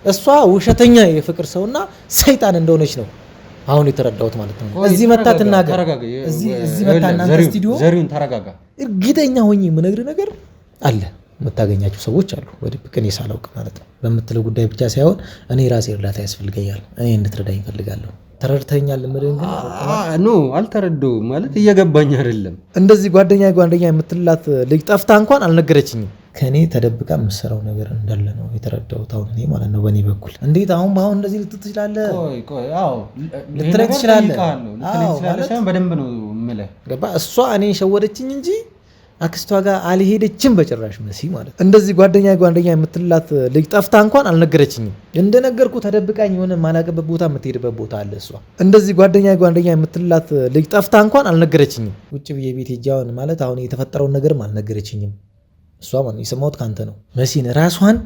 እሷ ውሸተኛ የፍቅር ሰውና ሰይጣን እንደሆነች ነው አሁን የተረዳሁት ማለት ነው። እዚህ መታ ተናገር እዚህ መታ እናንተ ስቱዲዮ ዘሪውን ተረጋጋ። እርግጠኛ ሆኜ የምነግርህ ነገር አለ መታገኛቸው ሰዎች አሉ ወድብቅ እኔ ሳላውቅ ማለት ነው። በምትለው ጉዳይ ብቻ ሳይሆን እኔ ራሴ እርዳታ ያስፈልገኛል። እኔ እንድትረዳኝ ፈልጋለሁ። ተረድተኛል? ምንድን ግን ኖ አልተረዳሁም ማለት እየገባኝ አይደለም። እንደዚህ ጓደኛ የምትላት ልጅ ጠፍታ እንኳን አልነገረችኝም። ከኔ ተደብቃ የምትሰራው ነገር እንዳለ ነው የተረዳሁት አሁን እኔ ማለት ነው። በእኔ በኩል እንዴት አሁን እንደዚህ ልትል ትችላለህ? ልትለኝ ትችላለህ? በደንብ ነው የምልህ። ገባህ? እሷ እኔ ሸወደችኝ እንጂ አክስቷ ጋር አልሄደችም በጭራሽ። መሲ ማለት እንደዚህ ጓደኛ የምትላት ልጅ ጠፍታ እንኳን አልነገረችኝም። እንደነገርኩ ተደብቃኝ የሆነ ማላቀበት ቦታ የምትሄድበት ቦታ አለ። እሷ እንደዚህ ጓደኛ የምትላት ልጅ ጠፍታ እንኳን አልነገረችኝም። ውጭ ብዬ ቤት ሄጃውን ማለት አሁን የተፈጠረውን ነገርም አልነገረችኝም። እሷ ማለት የሰማሁት ካንተ ነው። መሲን ራሷን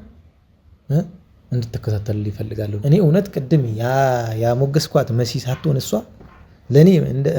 እንድትከታተል ይፈልጋለሁ እኔ እውነት ቅድም ያሞገስኳት መሲ ሳትሆን እሷ ለኔ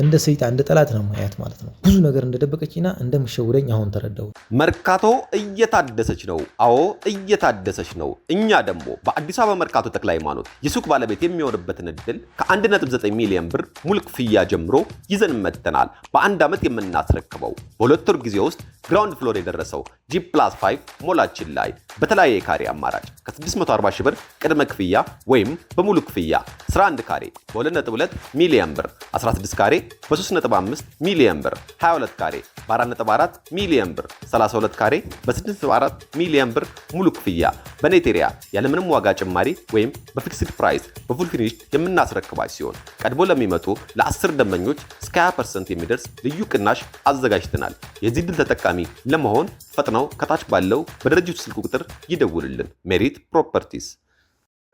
እንደ ሰይጣን እንደ ጠላት ነው ማያት ማለት ነው። ብዙ ነገር እንደደበቀችና እንደምሸውደኝ አሁን ተረዳው። መርካቶ እየታደሰች ነው። አዎ እየታደሰች ነው። እኛ ደግሞ በአዲስ አበባ መርካቶ ተክለ ሃይማኖት የሱቅ ባለቤት የሚሆንበትን እድል ከ1.9 ሚሊዮን ብር ሙሉ ክፍያ ጀምሮ ይዘን መጥተናል። በአንድ ዓመት የምናስረክበው በሁለት ወር ጊዜ ውስጥ ግራውንድ ፍሎር የደረሰው G+5 ሞላችን ላይ በተለያየ ካሬ አማራጭ ከ640 ሺህ ብር ቅድመ ክፍያ ወይም በሙሉ ክፍያ 11 ካሬ በ2.2 ሚሊዮን ብር 16 ካሬ በ3.5 ሚሊዮን ብር 22 ካሬ በ4.4 ሚሊዮን ብር 32 ካሬ በ6.4 ሚሊዮን ብር ሙሉ ክፍያ በኔቴሪያ ያለምንም ዋጋ ጭማሪ ወይም በፊክስድ ፕራይስ በፉል ፊኒሽድ የምናስረክባች ሲሆን ቀድሞ ለሚመጡ ለ10 ደንበኞች እስከ 20% የሚደርስ ልዩ ቅናሽ አዘጋጅተናል። የዚህ ድል ተጠቃሚ ለመሆን ፈጥነው ከታች ባለው በድርጅቱ ስልክ ቁጥር ይደውሉልን። ሜሪት ፕሮፐርቲስ።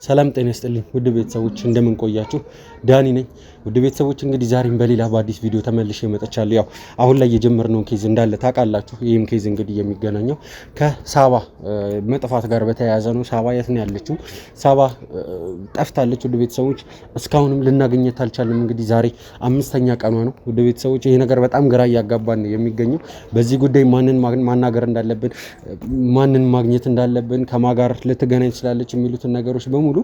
ሰላም ጤና ይስጥልኝ ውድ ቤተሰቦች እንደምን ቆያችሁ? ዳኒ ነኝ። ውድ ቤተሰቦች እንግዲህ ዛሬም በሌላ በአዲስ ቪዲዮ ተመልሼ መጥቻለሁ። ያው አሁን ላይ የጀመርነው ኬዝ እንዳለ ታውቃላችሁ። ይህም ኬዝ እንግዲህ የሚገናኘው ከሳባ መጥፋት ጋር በተያያዘ ነው። ሳባ የት ነው ያለችው? ሳባ ጠፍታለች። ውድ ቤተሰቦች እስካሁንም ልናገኘት አልቻልንም። እንግዲህ ዛሬ 5ኛ ቀኗ ነው። ውድ ቤተሰቦች ይሄ ነገር በጣም ግራ እያጋባን ነው የሚገኘው። በዚህ ጉዳይ ማንን ማናገር እንዳለብን፣ ማንን ማግኘት እንዳለብን፣ ከማጋር ልትገናኝ ትችላለች የሚሉትን ነገሮች ሙሉ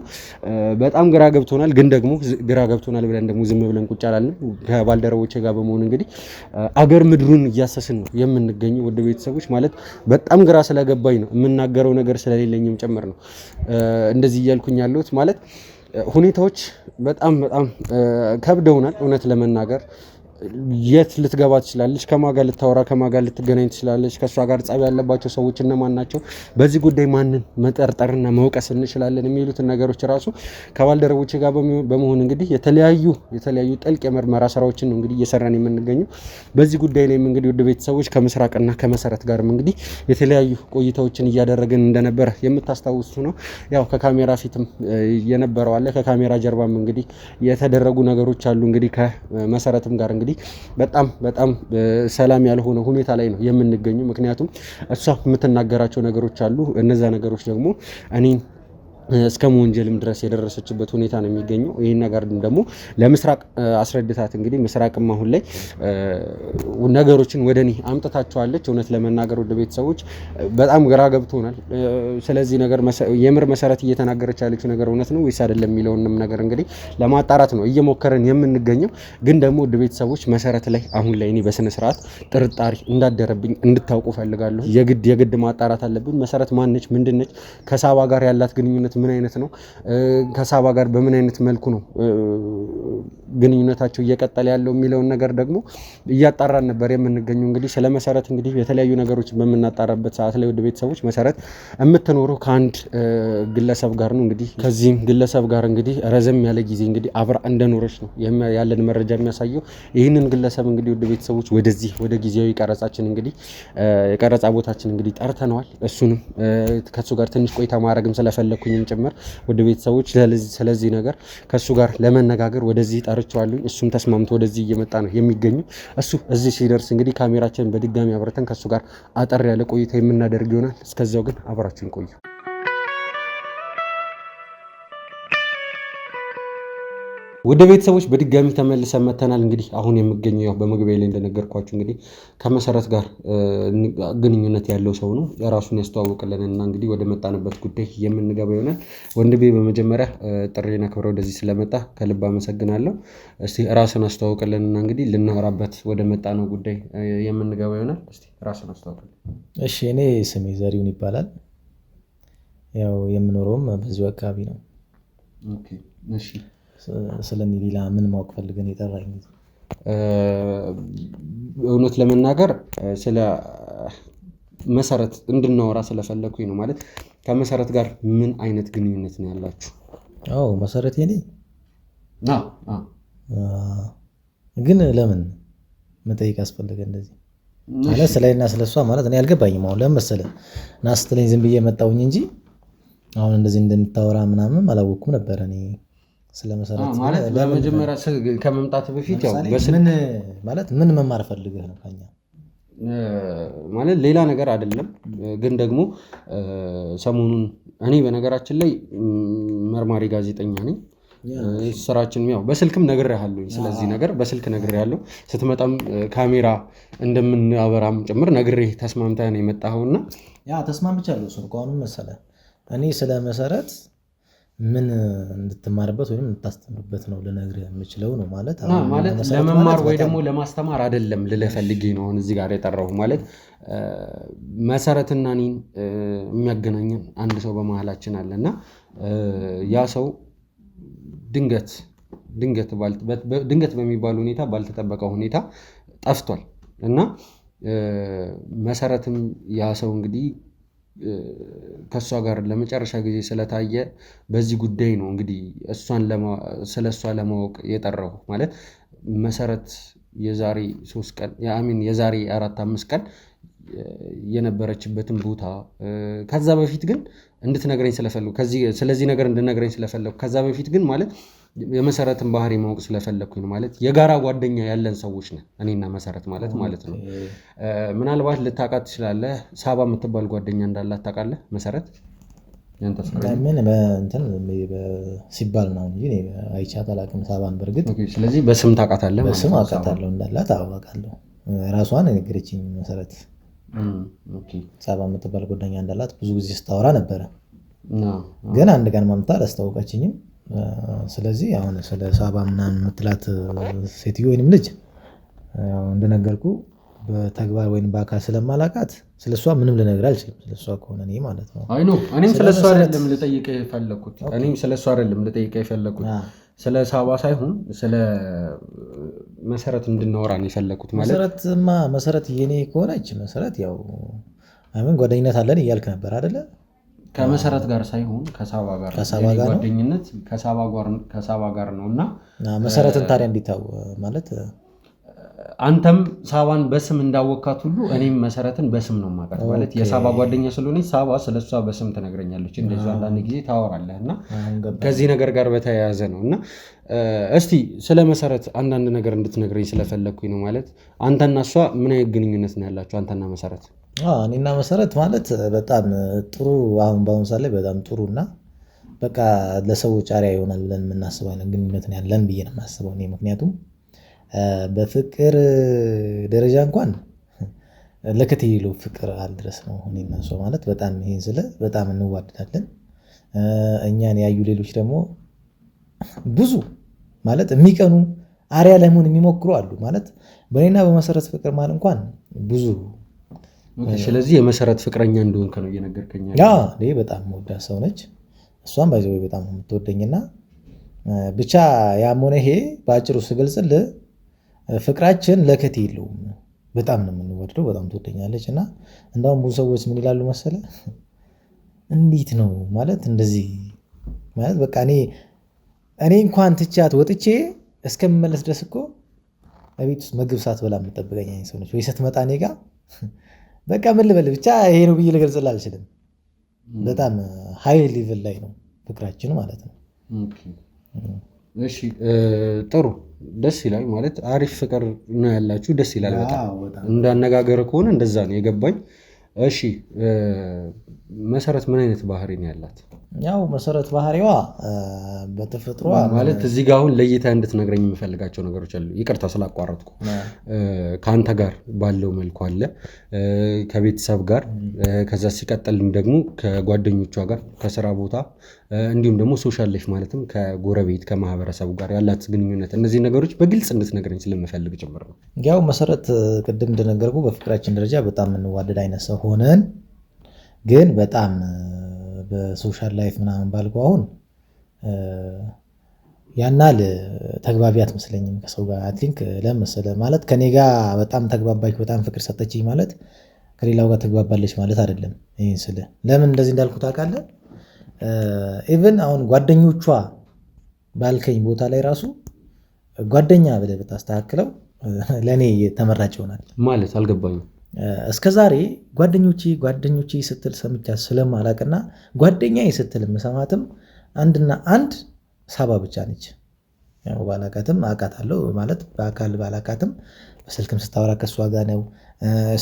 በጣም ግራ ገብቶናል። ግን ደግሞ ግራ ገብቶናል ብለን ደግሞ ዝም ብለን ቁጭ አላልንም። ከባልደረቦቼ ጋር በመሆን እንግዲህ አገር ምድሩን እያሰስን ነው የምንገኘው። ወደ ቤተሰቦች ማለት በጣም ግራ ስለገባኝ ነው የምናገረው ነገር ስለሌለኝም ጭምር ነው እንደዚህ እያልኩኝ ያለሁት። ማለት ሁኔታዎች በጣም ከብደውናል እውነት ለመናገር። የት ልትገባ ትችላለች? ከማጋ ልታወራ ከማጋ ልትገናኝ ትችላለች? ከሷ ጋር ጸብ ያለባቸው ሰዎች እነማን ናቸው? በዚህ ጉዳይ ማንን መጠርጠርና መውቀስ እንችላለን የሚሉትን ነገሮች ራሱ ከባልደረቦቼ ጋር በመሆን እንግዲህ የተለያዩ ጥልቅ የምርመራ ስራዎችን ነው እንግዲህ እየሰራን የምንገኘው። በዚህ ጉዳይ ላይም እንግዲህ ውድ ቤተሰቦች ከምስራቅና ከመሰረት ጋርም እንግዲህ የተለያዩ ቆይታዎችን እያደረግን እንደነበረ የምታስታውሱ ነው። ያው ከካሜራ ፊትም የነበረው አለ፣ ከካሜራ ጀርባም እንግዲህ የተደረጉ ነገሮች አሉ። እንግዲህ ከመሰረትም ጋር እንግዲህ በጣም ሰላም ያልሆነ ሁኔታ ላይ ነው የምንገኘው። ምክንያቱም እሷ የምትናገራቸው ነገሮች አሉ። እነዛ ነገሮች ደግሞ እኔን እስከ ወንጀልም ድረስ የደረሰችበት ሁኔታ ነው የሚገኘው። ይሄን ነገር ደግሞ ለምስራቅ አስረድታት እንግዲህ ምስራቅም አሁን ላይ ነገሮችን ወደኔ አምጥታቸዋለች። እውነት ለመናገር ወደ ቤተሰቦች በጣም ግራ ገብቶናል። ስለዚህ ነገር የምር መሰረት እየተናገረች ያለችው ነገር እውነት ነው ወይስ አይደለም የሚለውንም ነገር እንግዲህ ለማጣራት ነው እየሞከረን የምንገኘው። ግን ደግሞ ወደ ቤተሰቦች መሰረት ላይ አሁን ላይ እኔ በስነ ስርዓት ጥርጣሬ እንዳደረብኝ እንድታውቁ ፈልጋለሁ። የግድ ማጣራት አለብን። መሰረት ማነች? ምንድነች? ከሳባ ጋር ያላት ግንኙነት ምን አይነት ነው? ከሳባ ጋር በምን አይነት መልኩ ነው ግንኙነታቸው እየቀጠለ ያለው የሚለውን ነገር ደግሞ እያጣራን ነበር የምንገኘው። እንግዲህ ስለ መሰረት እንግዲህ የተለያዩ ነገሮች በምናጣራበት ሰዓት ላይ ወደ ቤተሰቦች መሰረት የምትኖረው ከአንድ ግለሰብ ጋር ነው። እንግዲህ ከዚህም ግለሰብ ጋር እንግዲህ ረዘም ያለ ጊዜ እንግዲህ አብራ እንደኖረች ነው ያለን መረጃ የሚያሳየው። ይህንን ግለሰብ እንግዲህ ወደ ቤተሰቦች ወደ ጊዜያዊ ቀረጻችን እንግዲህ የቀረጻ ቦታችን እንግዲህ ጠርተነዋል። እሱንም ከሱ ጋር ትንሽ ቆይታ ማድረግም ስለፈለኩኝ ጭምር ወደ ቤተሰቦች ስለዚህ ነገር ከሱ ጋር ለመነጋገር ወደዚህ ጠርቻለሁ። እሱም ተስማምቶ ወደዚህ እየመጣ ነው የሚገኘው። እሱ እዚህ ሲደርስ እንግዲህ ካሜራችንን በድጋሚ አብረተን ከሱ ጋር አጠር ያለ ቆይታ የምናደርግ ይሆናል። እስከዛው ግን አብራችሁን ቆዩ። ወደ ቤተሰቦች በድጋሚ ተመልሰን መተናል። እንግዲህ አሁን የምገኘው ያው በመግቢያ ላይ እንደነገርኳችሁ እንግዲህ ከመሰረት ጋር ግንኙነት ያለው ሰው ነው። ራሱን ያስተዋውቅልንና እንግዲህ ወደ መጣንበት ጉዳይ የምንገባ ይሆናል። ወንድሜ በመጀመሪያ ጥሪዬን አክብረህ ወደዚህ ስለመጣ ከልብ አመሰግናለሁ። እስቲ ራስን አስተዋውቅልንና እንግዲህ ልናወራበት ወደ መጣነው ጉዳይ የምንገባ ይሆናል። እስቲ ራስን አስተዋውቅልን። እሺ፣ እኔ ስሜ ዘሪሁን ይባላል። ያው የምኖረውም በዚሁ አካባቢ ነው። ኦኬ፣ እሺ። ስለኔ ሌላ ምን ማወቅ ፈልገን የጠራኝ? እውነት ለመናገር ስለ መሰረት እንድናወራ ስለፈለኩኝ ነው። ማለት ከመሰረት ጋር ምን አይነት ግንኙነት ነው ያላችሁ? አዎ መሰረት የኔ ግን ለምን መጠየቅ አስፈለገ እንደዚህ? ማለት ስለኔና ስለሷ ማለት እኔ አልገባኝም። አሁን ለምን መሰለህ ና ስትለኝ ዝም ብዬ መጣሁኝ እንጂ አሁን እንደዚህ እንደምታወራ ምናምን አላወኩም ነበር እኔ ስለመሰረት። ማለት ለመጀመሪያ ከመምጣት በፊት ያው ማለት ምን መማር ፈልገህ ነው ከኛ? ማለት ሌላ ነገር አይደለም። ግን ደግሞ ሰሞኑን እኔ በነገራችን ላይ መርማሪ ጋዜጠኛ ነኝ። ስራችን ያው በስልክም ነግሬሃለሁ። ስለዚህ ነገር በስልክ ነግሬሃለሁ። ስትመጣም ካሜራ እንደምናበራም ጭምር ነግሬህ ተስማምተህ ነው የመጣኸውና ያ ተስማምቻለሁ። እሱ እንኳን መሰለህ እኔ ስለ መሰረት ምን እንድትማርበት ወይም እንድታስተምርበት ነው ልነግርህ የምችለው ነው። ማለት ለመማር ወይ ደግሞ ለማስተማር አይደለም ልልህ ፈልጌ ነው አሁን እዚህ ጋር የጠራሁ። ማለት መሰረትና እኔን የሚያገናኘን አንድ ሰው በመሀላችን አለና ያ ሰው ድንገት በሚባል ሁኔታ ባልተጠበቀ ሁኔታ ጠፍቷል እና መሰረትም ያ ሰው እንግዲህ ከእሷ ጋር ለመጨረሻ ጊዜ ስለታየ በዚህ ጉዳይ ነው እንግዲህ ስለ እሷ ለማወቅ የጠራሁ። ማለት መሰረት የዛሬ 3 ቀን የዛሬ 4-5 ቀን የነበረችበትን ቦታ ከዛ በፊት ግን እንድትነግረኝ ስለፈለኩ ስለዚህ ነገር እንድነግረኝ ስለፈለኩ ከዛ በፊት ግን ማለት የመሰረትን ባህሪ ማወቅ ስለፈለኩኝ ነው። ማለት የጋራ ጓደኛ ያለን ሰዎች ነን እኔና መሰረት ማለት ነው። ምናልባት ልታውቃት ትችላለህ። ሳባ የምትባል ጓደኛ እንዳላት ታውቃለህ? መሰረት ምን ሲባል ነው እንጂ አይቻት አላውቅም ሳባን። በእርግጥ ስለዚህ በስም ታውቃታለህ? በስም አውቃታለሁ፣ እንዳላት አውቃለሁ። ራሷን የነገረችኝ መሰረት ሳባ የምትባል ጓደኛ እንዳላት ብዙ ጊዜ ስታወራ ነበረ። ግን አንድ ቀን ማምጣ አላስታወቀችኝም። ስለዚህ አሁን ስለ ሳባ ምናምን የምትላት ሴትዮ ወይንም ልጅ ያው እንደነገርኩ በተግባር ወይንም በአካል ስለማላውቃት ስለሷ ምንም ልነግርህ አልችልም። ስለሷ ከሆነ እኔ ማለት ነው። አይ ኖ እኔም ስለሷ አይደለም ልጠይቅህ የፈለኩት ስለ ሳባ ሳይሆን ስለ መሰረት እንድናወራ ነው የፈለኩት። ማለት መሰረት የኔ ከሆነች መሰረት ያው አይምን ጓደኝነት አለን እያልክ ነበር አይደለ? ከመሰረት ጋር ሳይሆን ከሳባ ጋር ጓደኝነት ከሳባ ጋር ነውና መሰረትን ታዲያ እንዲታው ማለት አንተም ሳባን በስም እንዳወካት ሁሉ እኔም መሰረትን በስም ነው የማውቃት። ማለት የሳባ ጓደኛ ስለሆነች ሳባ ስለሷ በስም ትነግረኛለች። እንደዚህ አንዳንድ ጊዜ ታወራለህና ከዚህ ነገር ጋር በተያያዘ ነውና እስቲ ስለ መሰረት አንዳንድ ነገር እንድትነግረኝ ስለፈለኩኝ ነው። ማለት አንተና እሷ ምን አይነት ግንኙነት ነው ያላችሁ? አንተና መሰረት? እኔና መሰረት ማለት በጣም ጥሩ፣ አሁን በአሁኑ ሰዓት ላይ በጣም ጥሩ እና በቃ ለሰዎች አሪያ ይሆናል ብለን የምናስበው አይነት ግንኙነት ነው ያለን ብዬ ነው የማስበው እኔ። ምክንያቱም በፍቅር ደረጃ እንኳን ለከት የሌለው ፍቅር አልድረስ ነው እኔና እሷ ማለት በጣም ይሄን ስለ በጣም እንዋደዳለን። እኛን ያዩ ሌሎች ደግሞ ብዙ ማለት የሚቀኑ አሪያ ለመሆን የሚሞክሩ አሉ። ማለት በእኔና በመሰረት ፍቅር ማለት እንኳን ብዙ ስለዚህ የመሰረት ፍቅረኛ እንደሆንክ ነው እየነገርከኝ። በጣም የምወዳት ሰው ነች። እሷም ባይዘው በጣም የምትወደኝና ብቻ ያም ሆነ ይሄ በአጭሩ ስገልጽልህ ፍቅራችን ለከት የለውም። በጣም ነው የምንወደው፣ በጣም ትወደኛለች። እና እንደውም ብዙ ሰዎች ምን ይላሉ መሰለ፣ እንዴት ነው ማለት እንደዚህ ማለት በቃ እኔ እንኳን ትቻት ወጥቼ እስከምመለስ ድረስ እኮ ቤት ውስጥ ምግብ ሳትበላ የምጠብቀኝ አይነት ሰው ነች። ወይ ስትመጣ እኔ ጋር በቃ ምን ልበል ብቻ ይሄ ነው ብዬ ልገልጽልህ አልችልም። በጣም ሃይ ሌቭል ላይ ነው ፍቅራችን ማለት ነው። እሺ ጥሩ፣ ደስ ይላል። ማለት አሪፍ ፍቅር ነው ያላችሁ፣ ደስ ይላል በጣም። እንዳነጋገር ከሆነ እንደዛ ነው የገባኝ። እሺ መሰረት ምን አይነት ባህሪ ነው ያላት? ያው መሰረት ባህሪዋ በተፈጥሮ ማለት እዚህ ጋር አሁን ለይታ እንድትነግረኝ የምፈልጋቸው ነገሮች አሉ። ይቅርታ ስላቋረጥኩ። ከአንተ ጋር ባለው መልኩ አለ፣ ከቤተሰብ ጋር፣ ከዛ ሲቀጥልም ደግሞ ከጓደኞቿ ጋር፣ ከስራ ቦታ እንዲሁም ደግሞ ሶሻል ላይፍ ማለትም ከጎረቤት ከማህበረሰቡ ጋር ያላት ግንኙነት፣ እነዚህ ነገሮች በግልጽ እንድትነግረኝ ስለምፈልግ ጭምር ነው። ያው መሰረት ቅድም እንደነገርኩ በፍቅራችን ደረጃ በጣም የምንዋደድ አይነት ሰው ሆነን ግን በጣም በሶሻል ላይፍ ምናምን ባልኩ አሁን ያናል ተግባቢ አትመስለኝም ከሰው ጋር። አይ ቲንክ ለምሳሌ ማለት ከኔ ጋር በጣም ተግባባች በጣም ፍቅር ሰጠችኝ ማለት ከሌላው ጋር ተግባባለች ማለት አይደለም። ይሄን ስለ ለምን እንደዚህ እንዳልኩ ታውቃለህ? ኢቭን አሁን ጓደኞቿ ባልከኝ ቦታ ላይ ራሱ ጓደኛ ብለህ ብታስተካክለው ለኔ ተመራጭ ይሆናል ማለት አልገባኝም። እስከዛሬ ጓደኞቼ ስትል ሰምቻት ስለማላቅና ጓደኛዬ ስትል የምሰማትም አንድና አንድ ሳባ ብቻ ነች። ያው ባላቃትም አውቃታለሁ ማለት በአካል ባላቃትም በስልክም ስታወራ ከሷ ጋር ነው።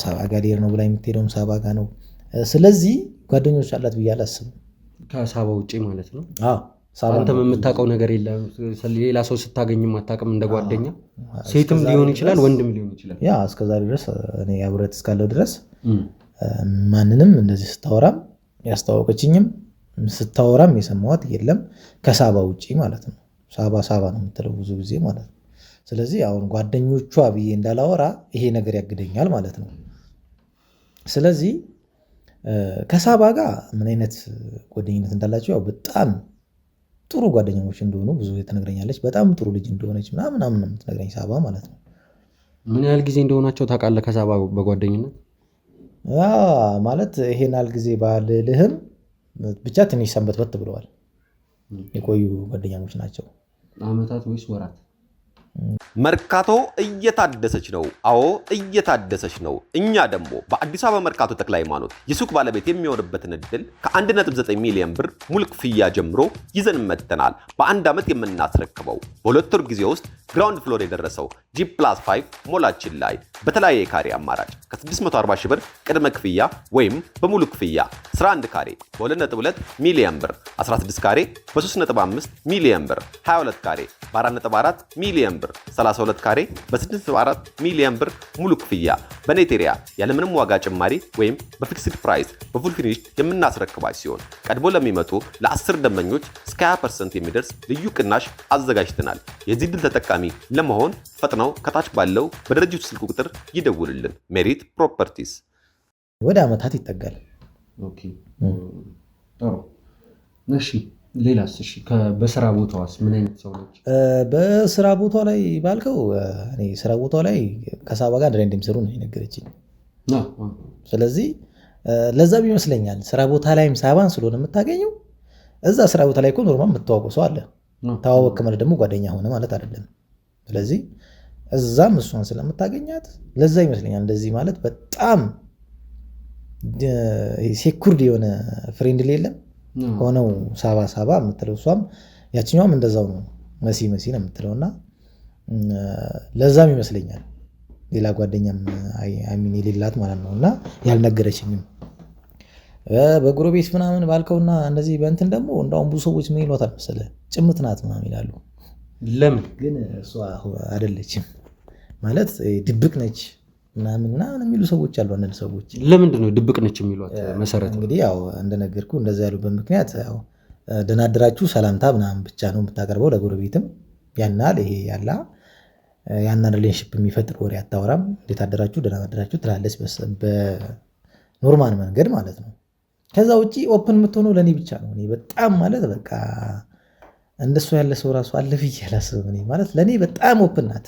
ሳባ ጋር ነው ብላ የምትሄደውም ሳባ ጋር ነው። ስለዚህ ጓደኞች አላት ብዬ አላስብም ከሳባ ውጪ ማለት ነው። አዎ አንተም የምታውቀው ነገር የለም? ሌላ ሰው ስታገኝም አታውቅም? እንደ ጓደኛ ሴትም ሊሆን ይችላል ወንድም ሊሆን ይችላል። ያ እስከዛሬ ድረስ እኔ አብረት እስካለው ድረስ ማንንም እንደዚህ ስታወራም ያስተዋወቀችኝም ስታወራም የሰማኋት የለም ከሳባ ውጪ ማለት ነው። ሳባ ነው የምትለው ብዙ ጊዜ ማለት ነው። ስለዚህ አሁን ጓደኞቿ ብዬ እንዳላወራ ይሄ ነገር ያግደኛል ማለት ነው። ስለዚህ ከሳባ ጋር ምን አይነት ጓደኝነት እንዳላቸው ያው በጣም ጥሩ ጓደኛሞች እንደሆኑ ብዙ ትነግረኛለች። በጣም ጥሩ ልጅ እንደሆነች ምናምን ነው የምትነግረኝ ሳባ ማለት ነው። ምን ያህል ጊዜ እንደሆናቸው ታውቃለህ ከሳባ በጓደኝነት? ማለት ይሄን ያህል ጊዜ ባልልህም ብቻ ትንሽ ሰንበትበት ብለዋል። የቆዩ ጓደኛሞች ናቸው። አመታት ወይስ ወራት? መርካቶ እየታደሰች ነው። አዎ እየታደሰች ነው። እኛ ደግሞ በአዲስ አበባ መርካቶ ተክለ ሃይማኖት የሱቅ ባለቤት የሚሆንበትን እድል ከ1.9 ሚሊዮን ብር ሙሉ ክፍያ ጀምሮ ይዘን መጥተናል። በአንድ ዓመት የምናስረክበው በሁለት ወር ጊዜ ውስጥ ግራውንድ ፍሎር የደረሰው G+5 ሞላችን ላይ በተለያየ ካሬ አማራጭ ከ640 ሺህ ብር ቅድመ ክፍያ ወይም በሙሉ ክፍያ 11 ካሬ በ2.2 ሚሊዮን ብር፣ 16 ካሬ በ3.5 ሚሊዮን ብር፣ 22 ካሬ በ4.4 ሚሊዮን ብር፣ 32 ካሬ በ6.4 ሚሊዮን ብር ሙሉ ክፍያ በኔት ኤሪያ ያለምንም ዋጋ ጭማሪ ወይም በፊክስድ ፕራይስ በፉል ፊኒሽ የምናስረክባች ሲሆን ቀድሞ ለሚመጡ ለ10 ደንበኞች እስከ 20% የሚደርስ ልዩ ቅናሽ አዘጋጅተናል። የዚህ ድል ተጠቃሚ ለመሆን ፈጥነው ከታች ባለው በድርጅቱ ስልክ ቁጥር ይደውልልን። ሜሪት ፕሮፐርቲስ። ወደ አመታት ይጠጋል። ኦኬ ጥሩ። እሺ ሌላስ? እሺ በስራ ቦታዋስ ምን አይነት ሰው ነች? በስራ ቦታ ላይ ባልከው እኔ ስራ ቦታ ላይ ከሳባ ጋር አንድ እንደሚሰሩ ነው የነገረችኝ። ስለዚህ ለዛም ይመስለኛል ስራ ቦታ ላይም ሳባን ስለሆነ የምታገኘው እዛ ስራ ቦታ ላይ እኮ ኖርማል የምትተዋወቀው ሰው አለ። ተዋወቅ ማለት ደግሞ ጓደኛ ሆነ ማለት አይደለም። ስለዚህ እዛም እሷን ስለምታገኛት ለዛ ይመስለኛል እንደዚህ ማለት በጣም ሴኩርድ የሆነ ፍሬንድ የለም ሆነው ሳባ የምትለው እሷም ያችኛውም እንደዛው ነው መሲ ነው የምትለው እና ለዛም ይመስለኛል ሌላ ጓደኛም አይሚን የሌላት ማለት ነው እና ያልነገረችኝም በጎረቤት ምናምን ባልከውና እንደዚህ በእንትን ደግሞ እንደውም ብዙ ሰዎች ምን ይሏታል መሰለህ ጭምት ናት ምናምን ይላሉ። ለምን ግን እሷ አይደለችም ማለት ድብቅ ነች ምናምን የሚሉ ሰዎች አሉ። አንዳንድ ሰዎች ለምንድን ነው ድብቅ ነች የሚሏት? መሰረት እንግዲህ ያው እንደነገርኩ እንደዛ ያሉበት ምክንያት ያው ደህና አደራችሁ ሰላምታ ምናምን ብቻ ነው የምታቀርበው ለጎረቤትም ያናል ይሄ ያላ ያናን ሪሌሽንሺፕ የሚፈጥር ወሬ አታወራም። እንዴት አደራችሁ ደህና አደራችሁ ትላለች በኖርማል መንገድ ማለት ነው። ከዛ ውጪ ኦፕን የምትሆነው ለኔ ብቻ ነው። እኔ በጣም ማለት በቃ እንደሱ ያለ ሰው ራሱ አለ ብዬ አላስብም። እኔ ማለት ለኔ በጣም ኦፕን ናት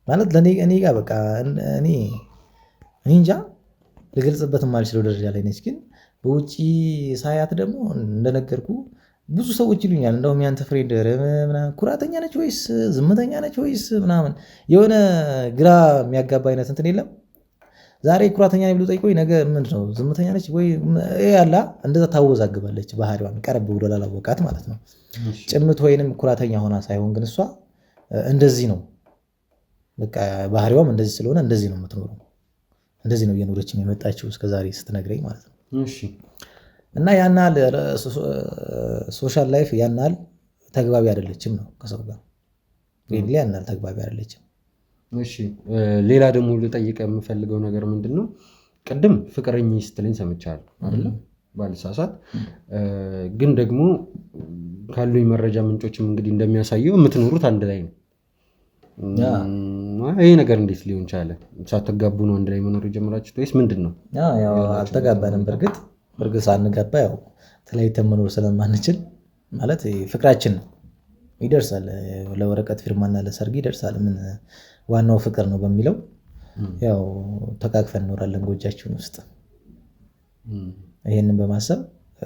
ማለት ለኔ እኔ ጋር በቃ እኔ እንጃ ልገልጽበት የማልችለው ደረጃ ላይ ነች። ግን በውጪ ሳያት ደግሞ እንደነገርኩ ብዙ ሰዎች ይሉኛል እንደውም ያንተ ፍሬንድ ምናምን ኩራተኛ ነች ወይስ ዝምተኛ ነች ወይስ ምናምን የሆነ ግራ የሚያጋባ አይነት እንትን የለም። ዛሬ ኩራተኛ ነኝ ብሎ ጠይቆኝ ነገ ምንድነው ዝምተኛ ነች ወይ ያላ እንደዛ ታወዛግባለች። ባህሪዋን ቀረብ ብሎ ላላወቃት ማለት ነው። ጭምት ወይንም ኩራተኛ ሆና ሳይሆን ግን እሷ እንደዚህ ነው በቃ ባህሪዋም እንደዚህ ስለሆነ እንደዚህ ነው የምትኖረው። እንደዚህ ነው እየኖረችም የመጣችው እስከዛሬ ስትነግረኝ ማለት ነው። እሺ እና ያናል ሶሻል ላይፍ ያናል ተግባቢ አይደለችም ነው ከሰው ጋር ሪሊ ያናል ተግባቢ አይደለችም። እሺ ሌላ ደግሞ ልጠይቅ የምፈልገው ነገር ምንድን ነው? ቅድም ፍቅረኛ ስትለኝ ሰምቻለሁ አይደለ? ባልሳሳት ግን ደግሞ ካሉኝ መረጃ ምንጮችም እንግዲህ እንደሚያሳየው የምትኖሩት አንድ ላይ ነው። ይሄ ነገር እንዴት ሊሆን ቻለ? ሳትጋቡ ነው አንድ ላይ መኖር የጀመራችሁት ወይስ ምንድን ነው? አልተጋባንም። በእርግጥ ሳንጋባ ያው ተለያይተን መኖር ስለማንችል ማለት ፍቅራችን ነው ይደርሳል፣ ለወረቀት ፊርማና ለሰርግ ይደርሳል። ምን ዋናው ፍቅር ነው በሚለው ያው ተቃቅፈን እንኖራለን ጎጃችን ውስጥ። ይሄንን በማሰብ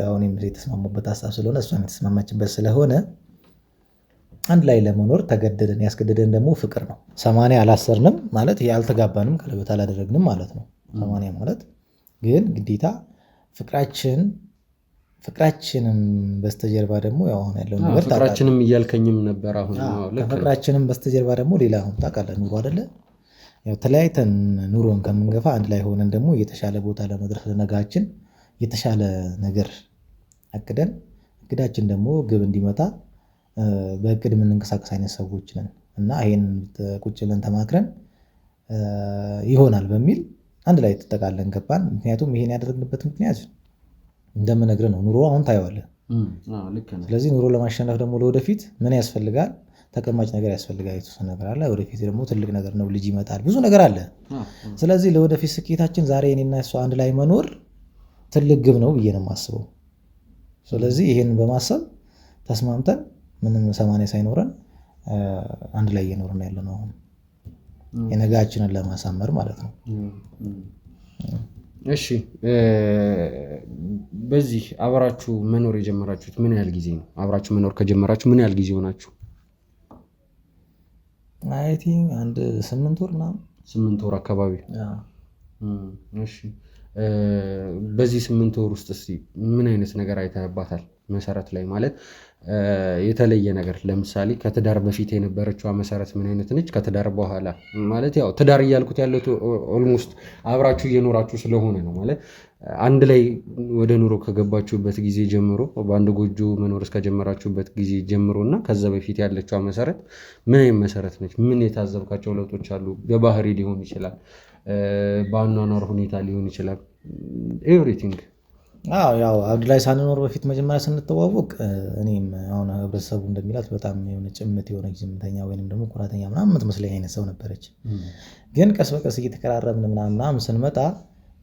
አሁን የተስማሙበት ሀሳብ ስለሆነ እሷም የተስማማችበት ስለሆነ አንድ ላይ ለመኖር ተገደደን። ያስገደደን ደግሞ ፍቅር ነው። 80 አላሰርንም ማለት ያልተጋባንም ቀለበት አላደረግንም ማለት ነው። 80 ማለት ግን ግዴታ ፍቅራችንም በስተጀርባ ደግሞ ያው አሁን ያለው ነገር ፍቅራችንም እያልከኝም ነበር። አሁን ፍቅራችንም በስተጀርባ ደግሞ ሌላ አሁን ታውቃለህ ኑሮ አይደለ? ያው ተለያይተን ኑሮን ከምንገፋ አንድ ላይ ሆነን ደግሞ የተሻለ ቦታ ለመድረስ ለነጋችን የተሻለ ነገር አቅደን እቅዳችን ደግሞ ግብ እንዲመታ በእቅድ የምንንቀሳቀስ አይነት ሰዎች ነን እና ይሄን ቁጭ ብለን ተማክረን ይሆናል በሚል አንድ ላይ ተጠቃለን ገባን። ምክንያቱም ይሄን ያደረግንበት ምክንያት እንደምነግርህ ነው። ኑሮ አሁን ታየዋለህ። ስለዚህ ኑሮ ለማሸነፍ ደግሞ ለወደፊት ምን ያስፈልጋል? ተቀማጭ ነገር ያስፈልጋል። የተወሰነ ነገር አለ። ወደፊት ደግሞ ትልቅ ነገር ነው፣ ልጅ ይመጣል፣ ብዙ ነገር አለ። ስለዚህ ለወደፊት ስኬታችን ዛሬ እኔና እሷ አንድ ላይ መኖር ትልቅ ግብ ነው ብዬ ነው የማስበው። ስለዚህ ይሄን በማሰብ ተስማምተን ምንም 80 ሳይኖረን አንድ ላይ እየኖርን ያለ ነው አሁን የነጋችንን ለማሳመር ማለት ነው። እሺ በዚህ አብራችሁ መኖር የጀመራችሁት ምን ያህል ጊዜ ነው? አብራችሁ መኖር ከጀመራችሁ ምን ያህል ጊዜ ሆናችሁ? አይ ቲንክ አንድ 8 ወር ምናምን 8 ወር አካባቢ። እሺ በዚህ 8 ወር ውስጥ እስቲ ምን አይነት ነገር አይተህባታል? መሰረት ላይ ማለት የተለየ ነገር ለምሳሌ ከትዳር በፊት የነበረችው መሰረት ምን አይነት ነች? ከትዳር በኋላ ማለት ያው ትዳር እያልኩት ያለው ኦልሞስት አብራችሁ እየኖራችሁ ስለሆነ ነው። ማለት አንድ ላይ ወደ ኑሮ ከገባችሁበት ጊዜ ጀምሮ በአንድ ጎጆ መኖር እስከጀመራችሁበት ጊዜ ጀምሮ እና ከዛ በፊት ያለችው መሰረት ምን አይነት መሰረት ነች? ምን የታዘብካቸው ለውጦች አሉ? በባህሪ ሊሆን ይችላል፣ በአኗኗር ሁኔታ ሊሆን ይችላል፣ ኤቭሪቲንግ። ያው አንድ ላይ ሳንኖር በፊት መጀመሪያ ስንተዋወቅ እኔም አሁን ህብረተሰቡ እንደሚላት በጣም የሆነ ጭምት የሆነ ዝምተኛ ወይንም ደግሞ ኩራተኛ ምናምን የምትመስለኝ አይነት ሰው ነበረች። ግን ቀስ በቀስ እየተቀራረብን ምናምን ስንመጣ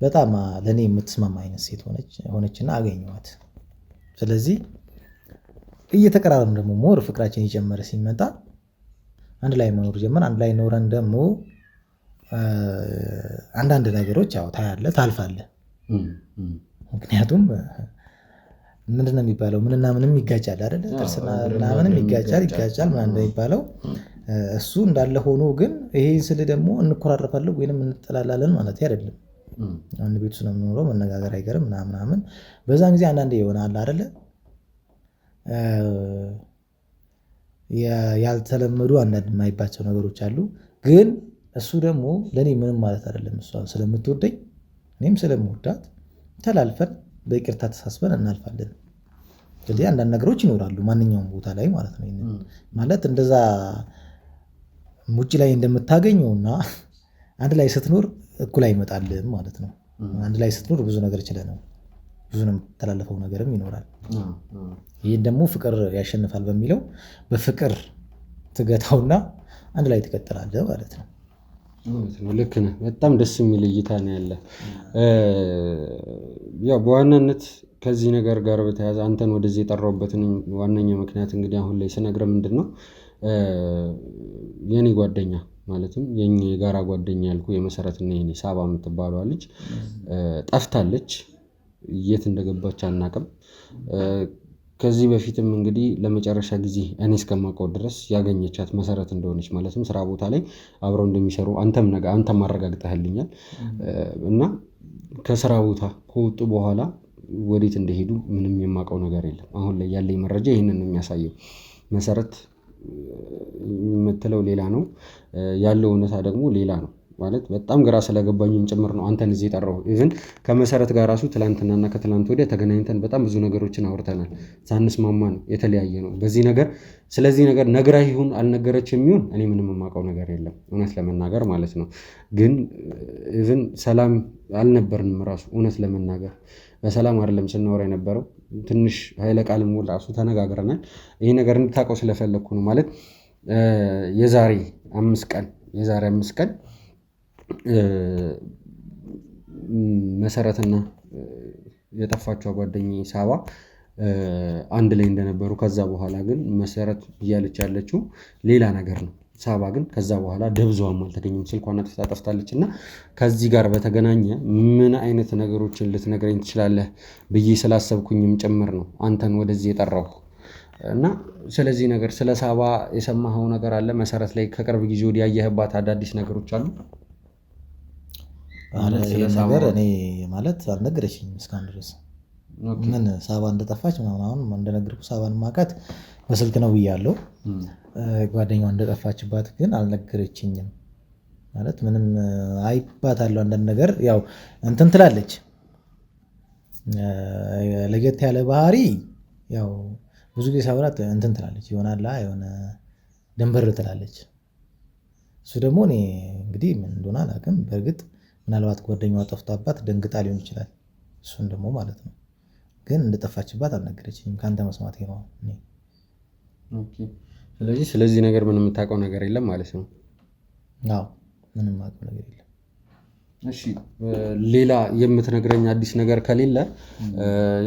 በጣም ለእኔ የምትስማማ አይነት ሴት ሆነችና አገኘኋት። ስለዚህ እየተቀራረብን ደግሞ ሞር ፍቅራችን እየጨመረ ሲመጣ አንድ ላይ መኖር ጀመር። አንድ ላይ ኖረን ደግሞ አንዳንድ ነገሮች ያው ታያለህ፣ ታልፋለህ። ምክንያቱም ምንድን ነው የሚባለው? ምንና ምንም ይጋጫል አይደለ? ጥርስና ምናምንም ይጋጫል ምናምን እንደሚባለው እሱ እንዳለ ሆኖ ግን ይሄ ስል ደግሞ እንኮራረፋለን ወይንም እንጠላላለን ማለት አይደለም። አንድ ቤት ውስጥ ነው የምኖረው፣ መነጋገር አይቀርም ምናምን። በዛን ጊዜ አንዳንዴ ይሆናል አይደለ? ያልተለመዱ አንዳንድ የማይባቸው ነገሮች አሉ። ግን እሱ ደግሞ ለእኔ ምንም ማለት አይደለም። እሷ ስለምትወደኝ እኔም ስለምወዳት ተላልፈን በይቅርታ ተሳስበን እናልፋለን። እንግዲህ አንዳንድ ነገሮች ይኖራሉ ማንኛውም ቦታ ላይ ማለት ነው። ማለት እንደዛ ውጭ ላይ እንደምታገኘውና አንድ ላይ ስትኖር እኩል አይመጣልም ማለት ነው። አንድ ላይ ስትኖር ብዙ ነገር ይችላል ነው፣ ብዙ ነው የምትተላለፈው ነገርም ይኖራል። ይህን ደግሞ ፍቅር ያሸንፋል በሚለው በፍቅር ትገታውና አንድ ላይ ትቀጥላለህ ማለት ነው። ልክ ነህ። በጣም ደስ የሚል እይታ ነው ያለ። ያው በዋናነት ከዚህ ነገር ጋር በተያያዘ አንተን ወደዚህ የጠራሁበትን ዋነኛ ምክንያት እንግዲህ አሁን ላይ ስነግርህ ምንድን ነው የኔ ጓደኛ ማለትም የኛ የጋራ ጓደኛ ያልኩ የመሰረትና የኔ ሳባ የምትባለዋ ልጅ ጠፍታለች። የት እንደገባች አናውቅም። ከዚህ በፊትም እንግዲህ ለመጨረሻ ጊዜ እኔ እስከማውቀው ድረስ ያገኘቻት መሰረት እንደሆነች ማለትም ስራ ቦታ ላይ አብረው እንደሚሰሩ አንተም አረጋግጠህልኛል። እና ከስራ ቦታ ከወጡ በኋላ ወዴት እንደሄዱ ምንም የማውቀው ነገር የለም። አሁን ላይ ያለኝ መረጃ ይህንን ነው የሚያሳየው። መሰረት የምትለው ሌላ ነው፣ ያለው እውነታ ደግሞ ሌላ ነው። ማለት በጣም ግራ ስለገባኝም ጭምር ነው አንተን እዚህ የጠራው። ኢቭን ከመሰረት ጋር ራሱ ትላንትናና ከትላንት ወዲያ ተገናኝተን በጣም ብዙ ነገሮችን አውርተናል። ሳንስማማ ነው የተለያየ ነው በዚህ ነገር። ስለዚህ ነገር ነግራ ይሁን አልነገረችም የሚሆን እኔ ምንም የማውቀው ነገር የለም እውነት ለመናገር ማለት ነው። ግን ኢቭን ሰላም አልነበርንም ራሱ እውነት ለመናገር በሰላም አይደለም ስናወራ የነበረው። ትንሽ ኃይለ ቃልም ራሱ ተነጋግረናል። ይሄ ነገር እንድታውቀው ስለፈለግኩ ነው ማለት የዛሬ 5 ቀን መሰረትና የጠፋችው ጓደኛዬ ሳባ አንድ ላይ እንደነበሩ ከዛ በኋላ ግን መሰረት እያለች ያለችው ሌላ ነገር ነው። ሳባ ግን ከዛ በኋላ ደብዛዋም አልተገኘም፣ ስልኳን ጠፍታለች። እና ከዚህ ጋር በተገናኘ ምን አይነት ነገሮችን ልትነግረኝ ትችላለህ ብዬ ስላሰብኩኝም ጭምር ነው አንተን ወደዚህ የጠራሁ። እና ስለዚህ ነገር ስለ ሳባ የሰማኸው ነገር አለ? መሰረት ላይ ከቅርብ ጊዜ ወዲህ ያየህባት አዳዲስ ነገሮች አሉ? ነገር እኔ ማለት አልነገረችኝም እስካሁን ድረስ ምን ሳባ እንደጠፋች ምናምን። አሁን እንደነገርኩህ ሳባን ማውቃት በስልክ ነው ብያለሁ። ጓደኛዋ እንደጠፋችባት ግን አልነገረችኝም። ማለት ምንም አይባታለሁ አንዳንድ ነገር ያው እንትን ትላለች። ለየት ያለ ባህሪ ያው ብዙ ጊዜ ሳብራት እንትን ትላለች ይሆናል የሆነ ደንበር ትላለች። እሱ ደግሞ እኔ እንግዲህ ምን እንደሆነ አላውቅም። በእርግጥ ምናልባት ጓደኛዋ ጠፍቷባት ደንግጣ ሊሆን ይችላል። እሱን ደግሞ ማለት ነው። ግን እንደጠፋችባት አልነገረችኝም። ከአንተ መስማቴ ነው። ስለዚህ ነገር ምንም የምታውቀው ነገር የለም ማለት ነው? አዎ ምንም የማውቀው ነገር የለም። እሺ ሌላ የምትነግረኝ አዲስ ነገር ከሌለ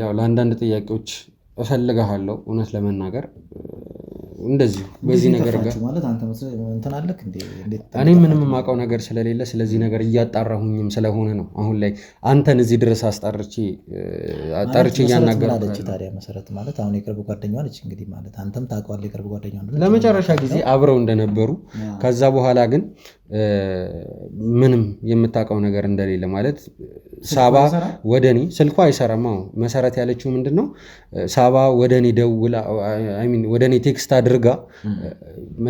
ያው ለአንዳንድ ጥያቄዎች እፈልግሃለሁ እውነት ለመናገር እንደዚሁ በዚህ ነገር ጋር ማለት አንተ እንትን አለክ እንዴ? እኔ ምንም የማውቀው ነገር ስለሌለ ስለዚህ ነገር እያጣራሁኝም ስለሆነ ነው አሁን ላይ አንተን እዚህ ድረስ ጠርቼ እያናገርኩህ። ታዲያ መሰረት ማለት አሁን የቅርብ ጓደኛዋ ነች እንግዲህ ማለት አንተም ታውቀዋለህ የቅርብ ጓደኛዋ ነች። ለመጨረሻ ጊዜ አብረው እንደነበሩ ከዛ በኋላ ግን ምንም የምታውቀው ነገር እንደሌለ ማለት ሳባ ወደኔ ስልኳ አይሰራም። መሰረት ያለችው ምንድነው ሳባ ወደኔ ደውላ ወደኔ ቴክስት አድርጋ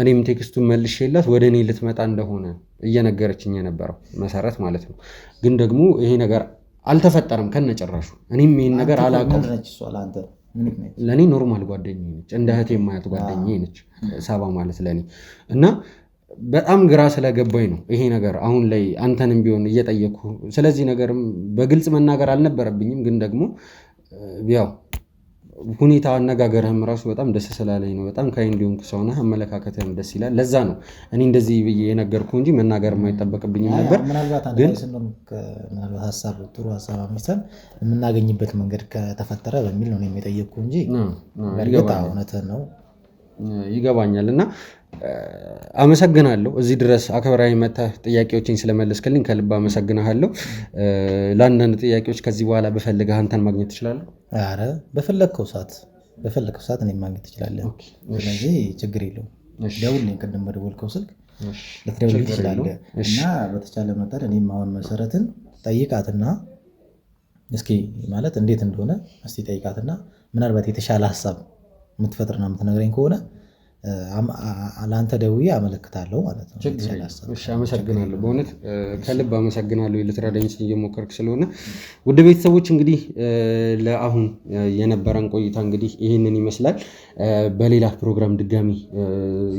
እኔም ቴክስቱን መልሼላት ወደኔ ልትመጣ እንደሆነ እየነገረችኝ የነበረው መሰረት ማለት ነው። ግን ደግሞ ይሄ ነገር አልተፈጠረም ከነጨራሹ። እኔም ይሄን ነገር አላውቀውም። ለኔ ኖርማል ጓደኛዬ ነች፣ እንደ እህቴ የማያት ጓደኛዬ ነች ሳባ ማለት ለኔ። እና በጣም ግራ ስለገባኝ ነው ይሄ ነገር አሁን ላይ አንተንም ቢሆን እየጠየኩ። ስለዚህ ነገርም በግልጽ መናገር አልነበረብኝም። ግን ደግሞ ያው ሁኔታ አነጋገርህም ራሱ በጣም ደስ ስላለኝ ነው። በጣም ካይንድ ሆንክ ሰው ነህ፣ አመለካከትህም ደስ ይላል። ለዛ ነው እኔ እንደዚህ ብዬ የነገርኩህ እንጂ መናገር የማይጠበቅብኝም ነበር። ግን ሀሳብ ጥሩ ሀሳብ አምስተን የምናገኝበት መንገድ ከተፈጠረ በሚል ነው የጠየቅኩህ እንጂ በእርግጥ እውነትህን ነው ይገባኛል። እና አመሰግናለሁ እዚህ ድረስ አክብራዊ መጥተህ ጥያቄዎችን ስለመለስክልኝ ከልብ አመሰግናለሁ። ለአንዳንድ ጥያቄዎች ከዚህ በኋላ በፈልገህ አንተን ማግኘት ትችላለህ? ኧረ በፈለግከው ሰዓት እኔን ማግኘት ትችላለህ። ስለዚህ ችግር የለውም። ደውልልኝ፣ ቅድም በደወልከው ስልክ ልትደውልልኝ ትችላለህ። እና በተቻለ መጠን እኔም አሁን መሰረትን ጠይቃትና እስኪ ማለት እንዴት እንደሆነ እስቲ ጠይቃትና ምናልባት የተሻለ ሀሳብ የምትፈጥርና የምትነግረኝ ከሆነ ለአንተ ደውዬ አመለክታለሁ ማለት ነው። አመሰግናለሁ፣ በእውነት ከልብ አመሰግናለሁ ልትረዳኝ እየሞከርክ ስለሆነ። ውድ ቤተሰቦች እንግዲህ ለአሁን የነበረን ቆይታ እንግዲህ ይህንን ይመስላል። በሌላ ፕሮግራም ድጋሚ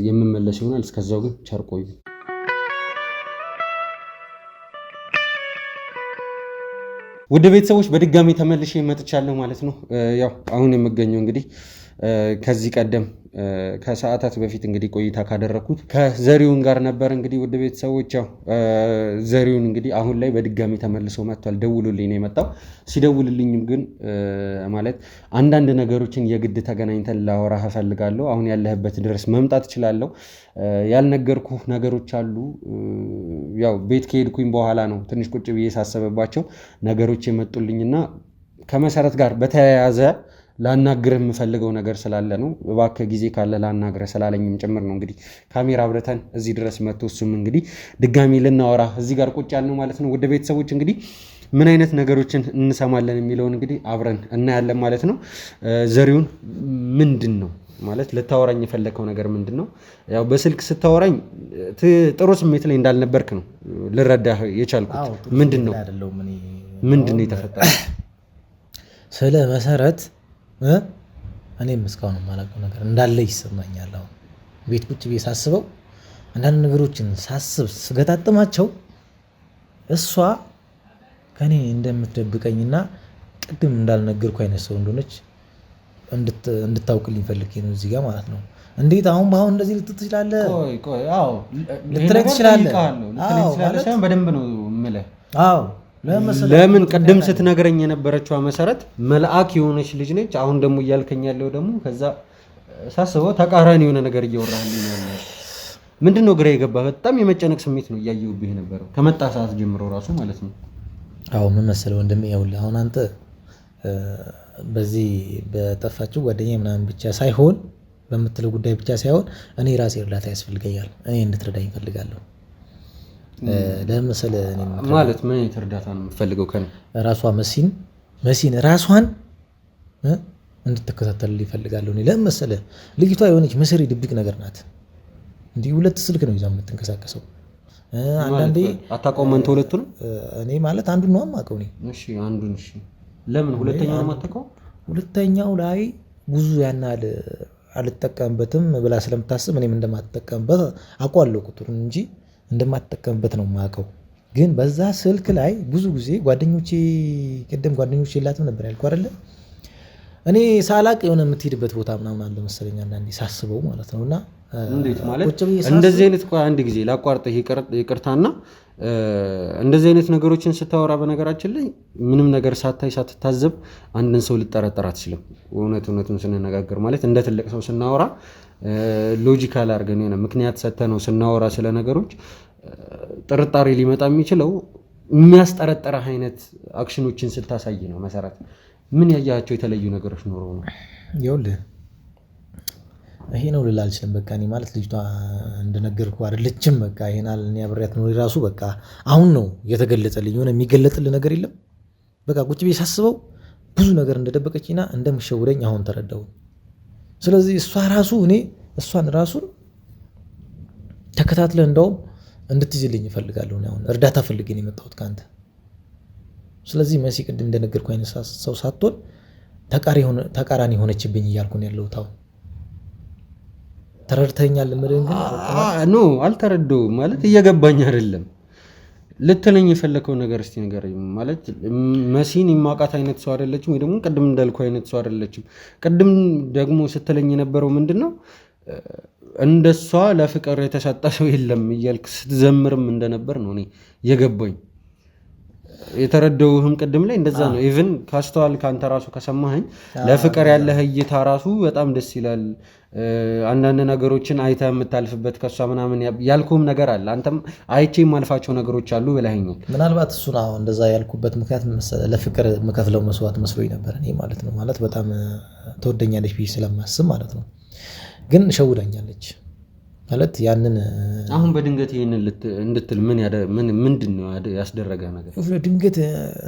የምመለስ ይሆናል። እስከዛው ግን ቸር ቆዩ። ውድ ቤተሰቦች በድጋሚ ተመልሼ መጥቻለሁ ማለት ነው። ያው አሁን የምገኘው እንግዲህ ከዚህ ቀደም ከሰዓታት በፊት እንግዲህ ቆይታ ካደረኩት ከዘሪሁን ጋር ነበር። እንግዲህ ውድ ቤተሰቦች ያው ዘሪሁን እንግዲህ አሁን ላይ በድጋሚ ተመልሶ መጥቷል። ደውሎልኝ ነው የመጣው። ሲደውልልኝም ግን ማለት አንዳንድ ነገሮችን የግድ ተገናኝተን ላወራህ እፈልጋለሁ። አሁን ያለህበት ድረስ መምጣት እችላለሁ። ያልነገርኩህ ነገሮች አሉ። ያው ቤት ከሄድኩኝ በኋላ ነው ትንሽ ቁጭ ብዬ ሳሰበባቸው ነገሮች የመጡልኝና ከመሰረት ጋር በተያያዘ ላናግርህ የምፈልገው ነገር ስላለ ነው። እባክህ ጊዜ ካለ ላናግርህ ስላለኝም ጭምር ነው እንግዲህ ካሜራ አብረተን እዚህ ድረስ መጥቶ እሱም እንግዲህ ድጋሚ ልናወራ እዚህ ጋር ቁጭ ያልነው ማለት ነው። ውድ ቤተሰቦች እንግዲህ ምን አይነት ነገሮችን እንሰማለን የሚለውን እንግዲህ አብረን እናያለን ማለት ነው። ዘሪሁን ምንድን ነው ማለት ልታወራኝ የፈለከው ነገር ምንድን ነው? ያው በስልክ ስታወራኝ ጥሩ ስሜት ላይ እንዳልነበርክ ነው ልረዳህ የቻልኩት። ምንድን ነው የተፈጠረው? ስለ መሰረት እኔም እስካሁን የማላውቀው ነገር እንዳለ ይሰማኛል። አሁን ቤት ቁጭ ብዬ ሳስበው አንዳንድ ነገሮችን ሳስብ ስገጣጥማቸው እሷ ከኔ እንደምትደብቀኝና ቅድም እንዳልነገርኩ አይነት ሰው እንደሆነች እንድታውቅልኝ ፈልጌ ነው እዚህ ጋር ማለት ነው። እንዴት አሁን በአሁን እንደዚህ ልትል ትችላለህ? ልትለኝ ትችላለህ? በደንብ ነው የምልህ። ለምን ቅድም ስትነግረኝ የነበረችው መሰረት መልአክ የሆነች ልጅ ነች። አሁን ደግሞ እያልከኝ ያለው ደግሞ ከዛ ሳስበው ተቃራኒ የሆነ ነገር እያወራህልኝ ነው። ምንድነው ግራ የገባ? በጣም የመጨነቅ ስሜት ነው እያየሁብህ የነበረው ከመጣ ሰዓት ጀምሮ ራሱ ማለት ነው። አዎ ምን መሰለህ ወንድሜ፣ ይኸውልህ አሁን አንተ በዚህ በጠፋችው ጓደኛ ምናምን ብቻ ሳይሆን በምትለው ጉዳይ ብቻ ሳይሆን እኔ ራሴ እርዳታ ያስፈልገኛል። እኔ እንድትረዳኝ እፈልጋለሁ። ለምን መሰለህ ማለት ምን አይነት እርዳታ ነው የምትፈልገው? ከኔ ራሷ መሲን ራሷን እንድትከታተልልኝ እፈልጋለሁ። እኔ ለምን መሰለህ ልጅቷ የሆነች ምስሪ ድብቅ ነገር ናት። እንዲህ 2 ስልክ ነው ይዛ የምትንቀሳቀሰው። አንዳንዴ አታውቀውም አንተ ሁለቱን? እኔ ማለት አንዱን ነው የማውቀው እኔ። እሺ አንዱን። እሺ ለምን ሁለተኛው ነው የማታውቀው? ሁለተኛው ላይ ብዙ ያናል አልጠቀምበትም ብላ ስለምታስብ እኔም እንደማትጠቀምበት አውቀዋለሁ ቁጥሩን እንጂ እንደማትጠቀምበት ነው የማውቀው። ግን በዛ ስልክ ላይ ብዙ ጊዜ ጓደኞቼ የላትም ነበር ያልኩህ አይደለ? እኔ ሳላቅ የሆነ የምትሄድበት ቦታ ምናምን አለ መሰለኝ አንዳንዴ ሳስበው ማለት ነው። እና እንዴት ማለት እንደዚህ አይነት አንድ ጊዜ ላቋርጥህ ይቅርታና፣ እንደዚህ አይነት ነገሮችን ስታወራ በነገራችን ላይ ምንም ነገር ሳታይ ሳትታዘብ አንድን ሰው ልጠረጠር አትችልም። እውነቱን ስንነጋገር ማለት እንደ ትልቅ ሰው ስናወራ ሎጂካል አድርገን የሆነ ምክንያት ሰተነው ስናወራ ስለ ነገሮች ጥርጣሬ ሊመጣ የሚችለው የሚያስጠረጥረህ አይነት አክሽኖችን ስታሳይ ነው። መሰረት ምን ያያቸው የተለዩ ነገሮች ኖረው ነው? ይኸውልህ ይሄ ነው ልል አልችልም። በቃ እኔ ማለት ልጅቷ እንደነገርኩህ አይደለችም። በቃ ይሄናል እኔ አብሬያት ነው ራሱ በቃ አሁን ነው የተገለጸልኝ። የሆነ የሚገለጥልህ ነገር የለም። በቃ ቁጭ ብዬ ሳስበው ብዙ ነገር እንደደበቀችና እንደምሸውደኝ አሁን ተረዳሁ። ስለዚህ እሷን ራሱን ተከታትለህ እንደውም እንድትይዝልኝ እፈልጋለሁ። አሁን እርዳታ ፈልጌ ነው የመጣሁት ከአንተ። ስለዚህ መሲ ቅድም እንደነገርኩህ አይነት ሰው ሳትሆን ተቃራኒ ሆነችብኝ እያልኩ ነው ያለሁት አሁን። ተረድተኛል? ኖ አልተረዳሁም። ማለት እየገባኝ አይደለም ልትለኝ የፈለከው ነገር እስቲ ንገረኝ። ማለት መሲን የማውቃት አይነት ሰው አይደለችም፣ ወይ ደግሞ ቅድም እንዳልኩ አይነት ሰው አይደለችም። ቅድም ደግሞ ስትለኝ የነበረው ምንድነው እንደሷ ለፍቅር የተሰጠ ሰው የለም እያልክ ስትዘምርም እንደነበር ነው እኔ የገባኝ። የተረዳሁህም ቅድም ላይ እንደዛ ነው። ኢቭን ካስተዋል ካንተ ራሱ ከሰማኸኝ ለፍቅር ያለህ እይታ ራሱ በጣም ደስ ይላል። አንዳንድ ነገሮችን አይተህ የምታልፍበት ከሷ ምናምን ያልኩህም ነገር አለ። አንተም አይቼ የማልፋቸው ነገሮች አሉ ብለኸኛል። ምናልባት እሱን እንደዛ ያልኩበት ምክንያት ለፍቅር የምከፍለው መስዋዕት መስሎኝ ነበር እኔ ማለት ነው። ማለት በጣም ተወደኛለች ብዬ ስለማስብ ማለት ነው። ግን ሸውዳኛለች ማለት ያንን አሁን በድንገት ይሄንን እንድትል ምንድን ነው ያስደረገ ነገር? ድንገት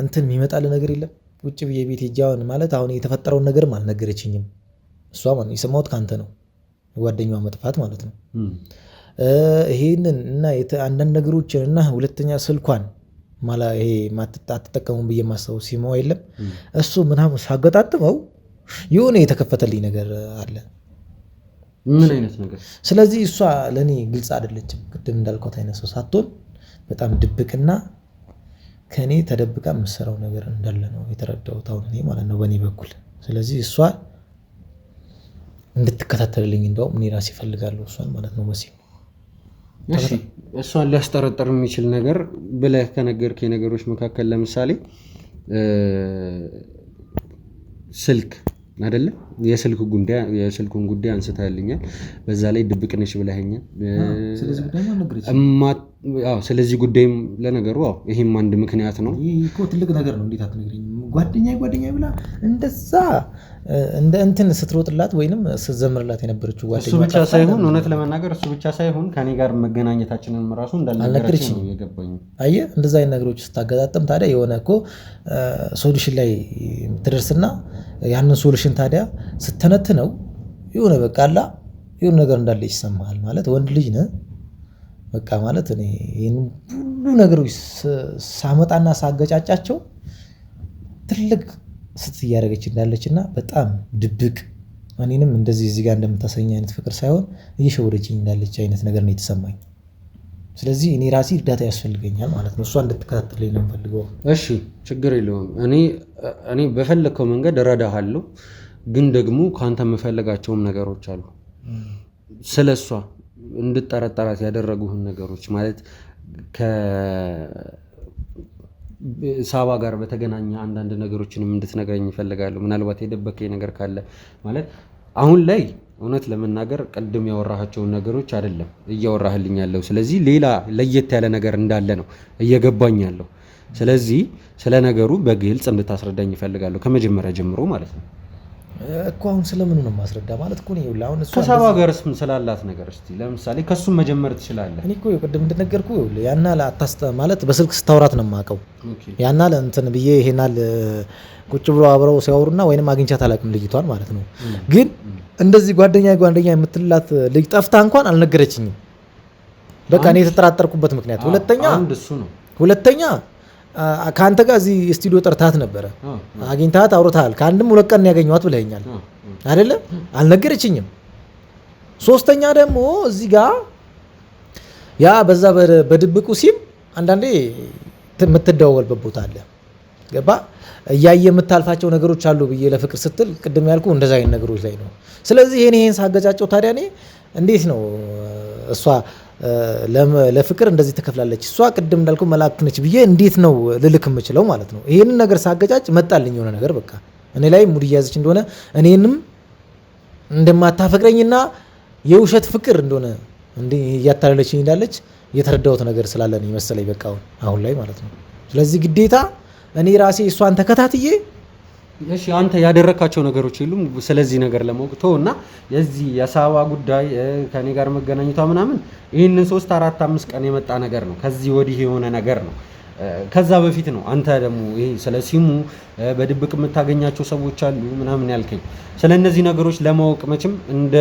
እንትን የሚመጣልህ ነገር የለም? ቁጭ ብዬ ቤት ሄጄ ማለት አሁን የተፈጠረውን ነገርም አልነገረችኝም። እሷ ማለት የሰማሁት ከአንተ ነው፣ ጓደኛዋ መጥፋት ማለት ነው። ይሄንን እና አንዳንድ ነገሮችን እና ሁለተኛ ስልኳን ይሄ አትጠቀሙም ብዬ የማስበው ሲማዋ የለም እሱ ምናምን ሳገጣጥመው የሆነ የተከፈተልኝ ነገር አለ። ምን አይነት ነገር? ስለዚህ እሷ ለእኔ ግልጽ አይደለችም። ቅድም እንዳልኳት አይነት ሰው ሳትሆን በጣም ድብቅና ከእኔ ተደብቃ የምትሰራው ነገር እንዳለ ነው የተረዳሁት አሁን እኔ ማለት ነው በእኔ በኩል። ስለዚህ እሷ እንድትከታተልልኝ እንደውም እኔ ራሴ እፈልጋለሁ እሷን ማለት ነው መሲ። እሺ እሷን ሊያስጠረጥር የሚችል ነገር ብለህ ከነገርከኝ ነገሮች መካከል ለምሳሌ ስልክ አይደለ? የስልኩን ጉዳይ አንስተህልኛል። በዛ ላይ ድብቅ ነሽ ብለኸኛል። ስለዚህ ጉዳይም ለነገሩ ይሄም አንድ ምክንያት ነው። ይህ እኮ ትልቅ ነገር ነው። እንዴት አትነግሪኝ? ጓደኛ ብላ እንደዛ እንደ እንትን ስትሮጥላት ወይንም ስትዘምርላት የነበረችው ጓደኛ እሱ ብቻ ሳይሆን እውነት ለመናገር እሱ ብቻ ሳይሆን ከኔ ጋር መገናኘታችንን ራሱ እንዳልነገረች ነው የገባኝ። አየህ እንደዛ አይነት ነገሮች ስታገጣጥም ታዲያ የሆነ እኮ ሶሉሽን ላይ ትደርስና ያንን ሶሉሽን ታዲያ ስተነትነው የሆነ በቃ አላ የሆነ ነገር እንዳለ ይሰማሃል ማለት ወንድ ልጅ ነህ በቃ ማለት እኔ ይሄን ሁሉ ነገሮች ሳመጣና ሳገጫጫቸው ትልቅ ስትያረገች እንዳለችና በጣም ድብቅ እኔንም እንደዚህ እዚህ ጋር እንደምታሰኝ አይነት ፍቅር ሳይሆን እየሸወደችኝ እንዳለች አይነት ነገር ነው የተሰማኝ። ስለዚህ እኔ ራሴ እርዳታ ያስፈልገኛል ማለት ነው። እሷ እንድትከታተለኝ ነው የምፈልገው። እሺ ችግር የለውም። እኔ በፈለግከው መንገድ እረዳሃለሁ፣ ግን ደግሞ ከአንተ የምፈልጋቸውም ነገሮች አሉ። ስለ እሷ እንድጠረጠራት ያደረጉህን ነገሮች ማለት ከሳባ ጋር በተገናኘ አንዳንድ ነገሮችንም እንድትነግረኝ ይፈልጋለሁ። ምናልባት የደበከኝ ነገር ካለ ማለት አሁን ላይ እውነት ለመናገር ቅድም ያወራሃቸውን ነገሮች አይደለም እያወራህልኝ ያለው። ስለዚህ ሌላ ለየት ያለ ነገር እንዳለ ነው እየገባኝ ያለው። ስለዚህ ስለ ነገሩ በግልጽ እንድታስረዳኝ ይፈልጋለሁ ከመጀመሪያ ጀምሮ ማለት ነው እኮ። አሁን ስለምኑ ነው ማስረዳ ማለት እኮ ነው። አሁን እሷ ከሳባ ጋርስ ስላላት ነገር እስቲ ለምሳሌ ከሱም መጀመር ትችላለህ። እኔ እኮ ቅድም እንደነገርኩ ያናል ማለት በስልክ ስታወራት ነው የማውቀው። ያናል እንትን ብዬ ይሄናል ቁጭ ብሎ አብረው ሲያወሩና ወይንም አግኝቻት አላውቅም ልጅቷን ማለት ነው። ግን እንደዚህ ጓደኛ የምትላት ልጅ ጠፍታ እንኳን አልነገረችኝም። በቃ እኔ የተጠራጠርኩበት ምክንያት ሁለተኛ ከአንተ ጋር እዚህ ስቱዲዮ ጠርታት ነበረ፣ አግኝታት አውርተሃል። ከአንድም 2 ቀን ያገኘኋት ብለኸኛል አይደለ? አልነገረችኝም። ሶስተኛ ደግሞ እዚህ ጋር ያ በዛ በድብቁ ሲም አንዳንዴ የምትደዋወልበት ቦታ አለ። ገባ እያየ የምታልፋቸው ነገሮች አሉ ብዬ ለፍቅር ስትል ቅድም ያልኩ እንደዛ አይነት ነገሮች ላይ ነው። ስለዚህ ይሄን ሳገጫቸው ታዲያ እኔ እንዴት ነው እሷ ለፍቅር እንደዚህ ትከፍላለች፣ እሷ ቅድም እንዳልኩ መላክ ነች ብዬ እንዴት ነው ልልክ የምችለው ማለት ነው። ይሄንን ነገር ሳገጫጭ መጣልኝ የሆነ ነገር በቃ እኔ ላይ ሙድ እያዘች እንደሆነ እኔንም እንደማታፈቅረኝና የውሸት ፍቅር እንደሆነ እያታለለችኝ እንዳለች የተረዳሁት ነገር ስላለ ነው መሰለኝ በቃ አሁን ላይ ማለት ነው። ስለዚህ ግዴታ እኔ ራሴ እሷን ተከታትዬ እሺ አንተ ያደረካቸው ነገሮች የሉም ስለዚህ ነገር ለማወቅ ተውና የዚህ የሳባ ጉዳይ ከኔ ጋር መገናኘቷ ምናምን ይሄንን 3 4 5 ቀን የመጣ ነገር ነው። ከዚህ ወዲህ የሆነ ነገር ነው። ከዛ በፊት ነው አንተ ደግሞ ይሄ ስለ ሲሙ በድብቅ የምታገኛቸው ሰዎች አሉ ምናምን ያልከኝ። ስለነዚህ ነገሮች ለማወቅ መቼም እንደ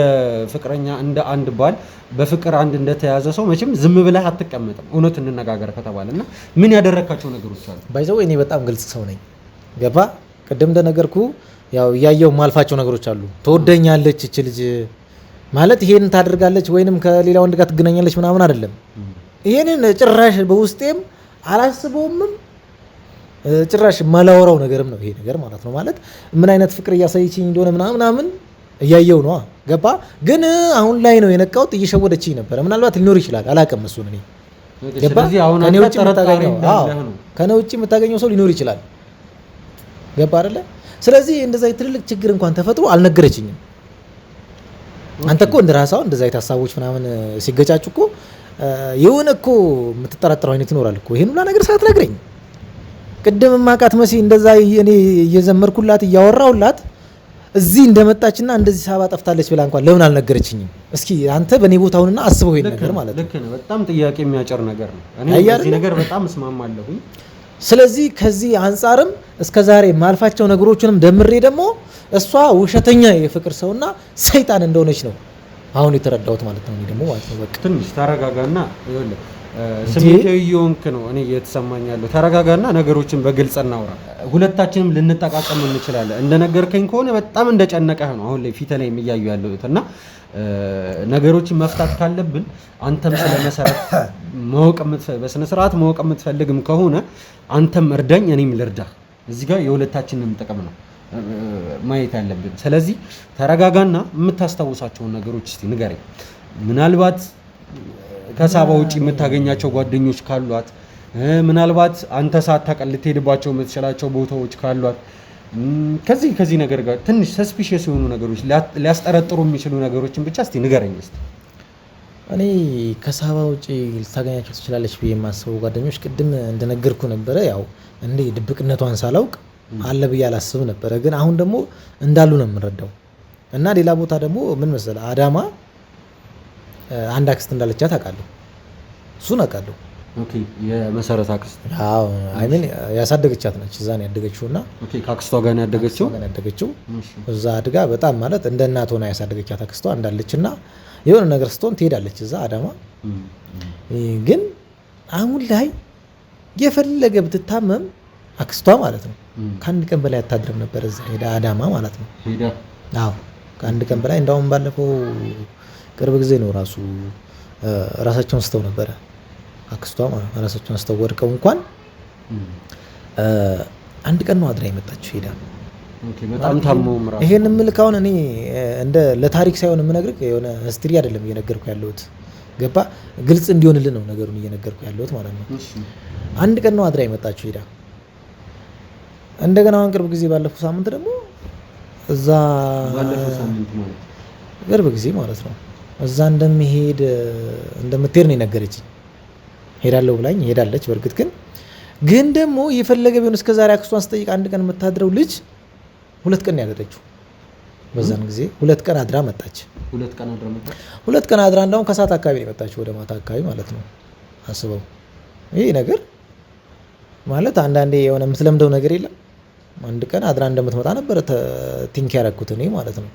ፍቅረኛ እንደ አንድ ባል በፍቅር አንድ እንደተያዘ ሰው መቼም ዝም ብለህ አትቀመጥም። እውነት እንነጋገር ከተባለና ምን ያደረካቸው ነገሮች አሉ? ባይዘው እኔ በጣም ግልጽ ሰው ነኝ። ገባ ቅድም እንደነገርኩ ያው ያየው ማልፋቸው ነገሮች አሉ። ተወደኛለች እቺ ልጅ ማለት ይሄን ታደርጋለች ወይንም ከሌላ ወንድ ጋር ትገናኛለች ምናምን አይደለም። ይሄንን ጭራሽ በውስጤም አላስበውም፣ ጭራሽ ማላወራው ነገርም ነው ይሄ ነገር ማለት ነው። ማለት ምን አይነት ፍቅር እያሳየችኝ እንደሆነ ምናምን እያየው ነው። ገባ ግን አሁን ላይ ነው የነቃውት። እየሸወደችኝ ነበር። ምናልባት ሊኖር ይችላል አላውቅም። እሱን እኔ ገባ ከኔ ውጪ የምታገኘው ሰው ሊኖር ይችላል። ገባ አይደለ? ስለዚህ እንደዛ ትልልቅ ችግር እንኳን ተፈጥሮ አልነገረችኝም። አንተ እኮ እንደራሳው እንደዛ የታሳቦች ምናምን ሲገጫጩ እኮ የሆነ እኮ የምትጠራጠረው አይነት ይኖራል እኮ። ይሄን ሁላ ነገር ሳትነግረኝ ቅድም ማቃት መሲ እንደዛ እኔ እየዘመርኩላት እያወራሁላት እዚህ እንደመጣችና እንደዚህ ሳባ ጠፍታለች ብላ እንኳን ለምን አልነገረችኝም? እስኪ አንተ በኔ ቦታውንና አስበው ይሄን ነገር ማለት ነው። ልክ ነው። በጣም ጥያቄ የሚያጨር ነገር ነው። እኔ እዚህ ነገር በጣም እስማማለሁኝ። ስለዚህ ከዚህ አንፃርም እስከዛሬ ማልፋቸው ነገሮችንም ደምሬ ደግሞ እሷ ውሸተኛ የፍቅር ሰውና ሰይጣን እንደሆነች ነው አሁን የተረዳሁት ማለት ነው። እኔ ደግሞ ማለት ነው በቃ ትንሽ ተረጋጋና ይኸውልህ ስሜታዊ የሆንክ ነው እኔ እየተሰማኝ ያለው። ተረጋጋና ነገሮችን በግልጽ እናውራ። ሁለታችንም ልንጠቃቀም እንችላለን። እንደነገርከኝ ከሆነ በጣም እንደጨነቀህ ነው አሁን ላይ ፊት ላይ የሚያዩ ያለሁት እና ነገሮችን መፍታት ካለብን አንተም ስለመሰረት በስነ ስርዓት ማወቅ የምትፈልግም ከሆነ አንተም እርዳኝ እኔም ልርዳ። እዚህ ጋር የሁለታችንም ጥቅም ነው ማየት ያለብን። ስለዚህ ተረጋጋና የምታስታውሳቸውን ነገሮች እስቲ ንገረኝ። ምናልባት ከሳባ ውጪ የምታገኛቸው ጓደኞች ካሏት፣ ምናልባት አንተ ሳታውቅ ልትሄድባቸው የምትችላቸው ቦታዎች ካሏት፣ ከዚህ ነገር ጋር ትንሽ ሰስፒሽስ የሆኑ ነገሮች ሊያስጠረጥሩ የሚችሉ ነገሮችን ብቻ እስቲ ንገረኝ። እስቲ እኔ ከሳባ ውጪ ልታገኛቸው ትችላለች ብዬ የማስበው ጓደኞች ቅድም እንደነገርኩ ነበረ። ያው እንዴ ድብቅነቷን ሳላውቅ አለ ብዬ አላስብ ነበረ፣ ግን አሁን ደግሞ እንዳሉ ነው የምንረዳው። እና ሌላ ቦታ ደግሞ ምን መሰለህ አዳማ አንድ አክስት እንዳለቻት አውቃለሁ። እሱን አውቃለሁ። ኦኬ የመሰረት አክስት አይ ሚን ያሳደገቻት ነች። እዛ ነው ያደገችውና ኦኬ ከአክስቷ ጋር ነው ያደገችው። እዛ አድጋ በጣም ማለት እንደ እናት ሆና ያሳደገቻት አክስቷ እንዳለችና የሆነ ነገር ስትሆን ትሄዳለች እዛ አዳማ። ግን አሁን ላይ የፈለገ ብትታመም አክስቷ ማለት ነው ከአንድ ቀን በላይ አታድርም ነበር እዛ ሄዳ አዳማ ማለት ነው። አዎ ከአንድ ቀን በላይ እንዳውም ባለፈው ቅርብ ጊዜ ነው ራሳቸውን ስተው ነበረ አክስቷ ማለት ራሳቸውን ስተው ወድቀው እንኳን አንድ ቀን ነው አድራ የመጣችው ሄዳ። በጣም ታመው ምራ ይሄን ምልካውን እኔ እንደ ለታሪክ ሳይሆን የምነግርህ የሆነ ሂስትሪ አይደለም እየነገርኩ ያለሁት ገባ ግልጽ እንዲሆንልህ ነው ነገሩን እየነገርኩ ያለሁት ማለት ነው። አንድ ቀን ነው አድራ የመጣችው ሄዳ። እንደገና አሁን ቅርብ ጊዜ ባለፈው ሳምንት ደግሞ እዛ ባለፈው ሳምንት ማለት ቅርብ ጊዜ ማለት ነው እዛ እንደምትሄድ ነው የነገረችኝ። ሄዳለሁ ብላኝ ሄዳለች። በእርግጥ ግን ደግሞ የፈለገ ቢሆን እስከዛሬ አክስቷን ስጠይቅ አንድ ቀን የምታድረው ልጅ 2 ቀን ያደረችው። በዛን ጊዜ 2 ቀን አድራ መጣች። 2 ቀን አድራ እንዳውም ከሰዓት አካባቢ ነው የመጣችው ወደ ማታ አካባቢ ማለት ነው። አስበው ይሄ ነገር ማለት አንዳንዴ የሆነ የምትለምደው ነገር የለም። አንድ ቀን አድራ እንደምትመጣ ነበር ቲንክ ያደረኩት እኔ ማለት ነው።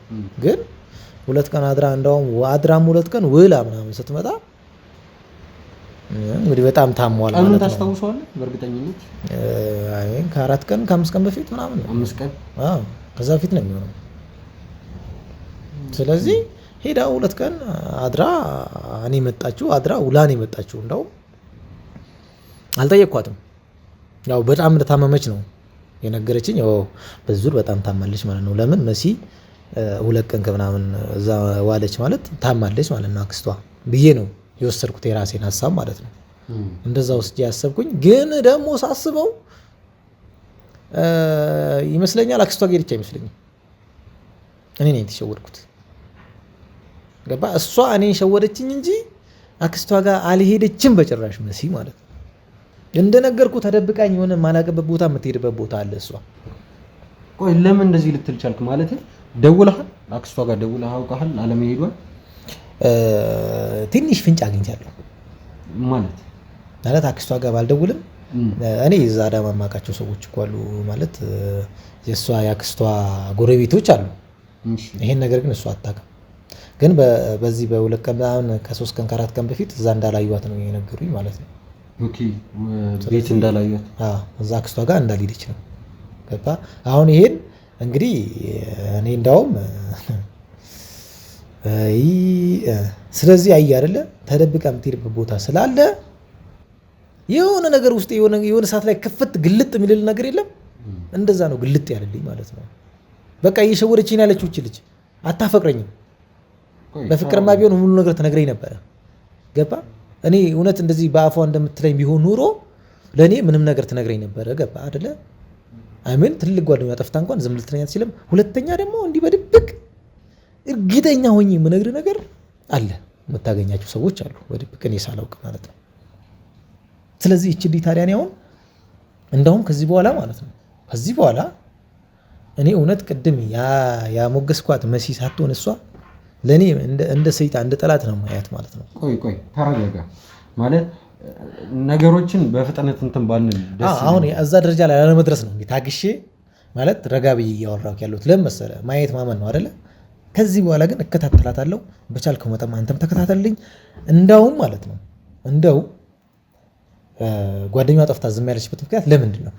ግን 2 ቀን አድራ እንዳውም አድራም 2 ቀን ውላ ምናምን ስትመጣ እንግዲህ በጣም ታሟል ማለት ነው። ታስታውሰዋለህ በእርግጠኝነት? ከ4 ቀን ከ5 ቀን በፊት ምናምን ነው። 5 ቀን ከዛ በፊት ነው የሚሆነው። ስለዚህ ሄዳ 2 ቀን አድራ እኔ መጣችሁ አድራ ውላ ነው የመጣችሁ። እንዳው አልጠየቅኳትም። ያው በጣም እንደታመመች ነው የነገረችኝ። ያው በዙር በጣም ታማለች ማለት ነው። ለምን መሲ 2 ቀን ከምናምን እዛ ዋለች ማለት ታማለች ማለት ነው አክስቷ ብዬ ነው የወሰድኩት የራሴን ሀሳብ ማለት ነው። እንደዛ ውስጥ ያሰብኩኝ ግን ደግሞ ሳስበው ይመስለኛል አክስቷ ጋር ሄደች አይመስለኝም። እኔ ነኝ የተሸወድኩት። ገባ እሷ እኔን ሸወደችኝ እንጂ አክስቷ ጋር አልሄደችም በጭራሽ መሲ ማለት ነው። እንደነገርኩ ተደብቃኝ የሆነ ማላቀበት ቦታ የምትሄድበት ቦታ አለ እሷ። ቆይ ለምን እንደዚህ ልትል ቻልክ? ማለት ደውለሃል? አክስቷ ጋር ደውለሃል? አውቀሃል አለመሄዷን? ትንሽ ፍንጭ አግኝቻለሁ ማለት አክስቷ ጋር ባልደውልም እኔ እዛ አዳማ የማውቃቸው ሰዎች እኮ አሉ ማለት የእሷ የአክስቷ ጎረቤቶች አሉ። ይሄን ነገር ግን እሷ አታውቅም። ግን በዚህ በ2 ቀን ምናምን ከ3 ቀን ከ4 ቀን በፊት እዛ እንዳላዩዋት ነው የነገሩኝ ማለት ነው። ኦኬ ቤት እንዳላዩዋት? እዛ አክስቷ ጋር እንዳልሄደች ነው ገባ። አሁን ይሄን እንግዲህ እኔ እንዳውም ስለዚህ አይ አይደለ ተደብቃ የምትሄድበት ቦታ ስላለ የሆነ ነገር ውስጥ የሆነ ሰዓት ላይ ክፍት ግልጥ የሚልል ነገር የለም። እንደዛ ነው ግልጥ ያለልኝ ማለት ነው። በቃ እየሸወደችኝ ያለችው እቺ ልጅ አታፈቅረኝም። በፍቅርማ ቢሆን ሁሉ ነገር ተነግረኝ ነበረ ገባ። እኔ እውነት እንደዚህ በአፏ እንደምትለኝ ቢሆን ኑሮ ለኔ ምንም ነገር ትነግረኝ ነበረ ገባ አይደለ። አሜን ትልቅ ጓደኛ ጠፍታ እንኳን ዝም ልትለኝ አትችልም። ሁለተኛ ደግሞ እንዲህ በድብቅ እርግጠኛ ሆኜ የምነግርህ ነገር አለ። የምታገኛቸው ሰዎች አሉ በድብቅ እኔ ሳላውቅ ማለት ነው። ስለዚህ እቺ ታዲያ እኔ አሁን እንደውም ከዚህ በኋላ ማለት ነው ከዚህ በኋላ እኔ እውነት ቅድም ያሞገስኳት መሲ ሳትሆን እሷ ለኔ እንደ ሰይጣን እንደ ጠላት ነው ማያት ማለት ነው። ቆይ ተረጋጋ ማለት ነገሮችን በፍጥነት እንትን ባንል ደስ አሁን እዛ ደረጃ ላይ ለመድረስ ነው እንግዲህ ታግሼ ማለት ረጋ ብዬ እያወራሁ ያለሁት ለምን መሰለህ ማየት ማመን ነው አይደለ። ከዚህ በኋላ ግን እከታተላታለሁ። በቻልከው መጠን አንተም ተከታተልልኝ። እንደውም ማለት ነው እንደው ጓደኛዋ ጠፍታ ዝም ያለችበት ምክንያት ለምንድን ነው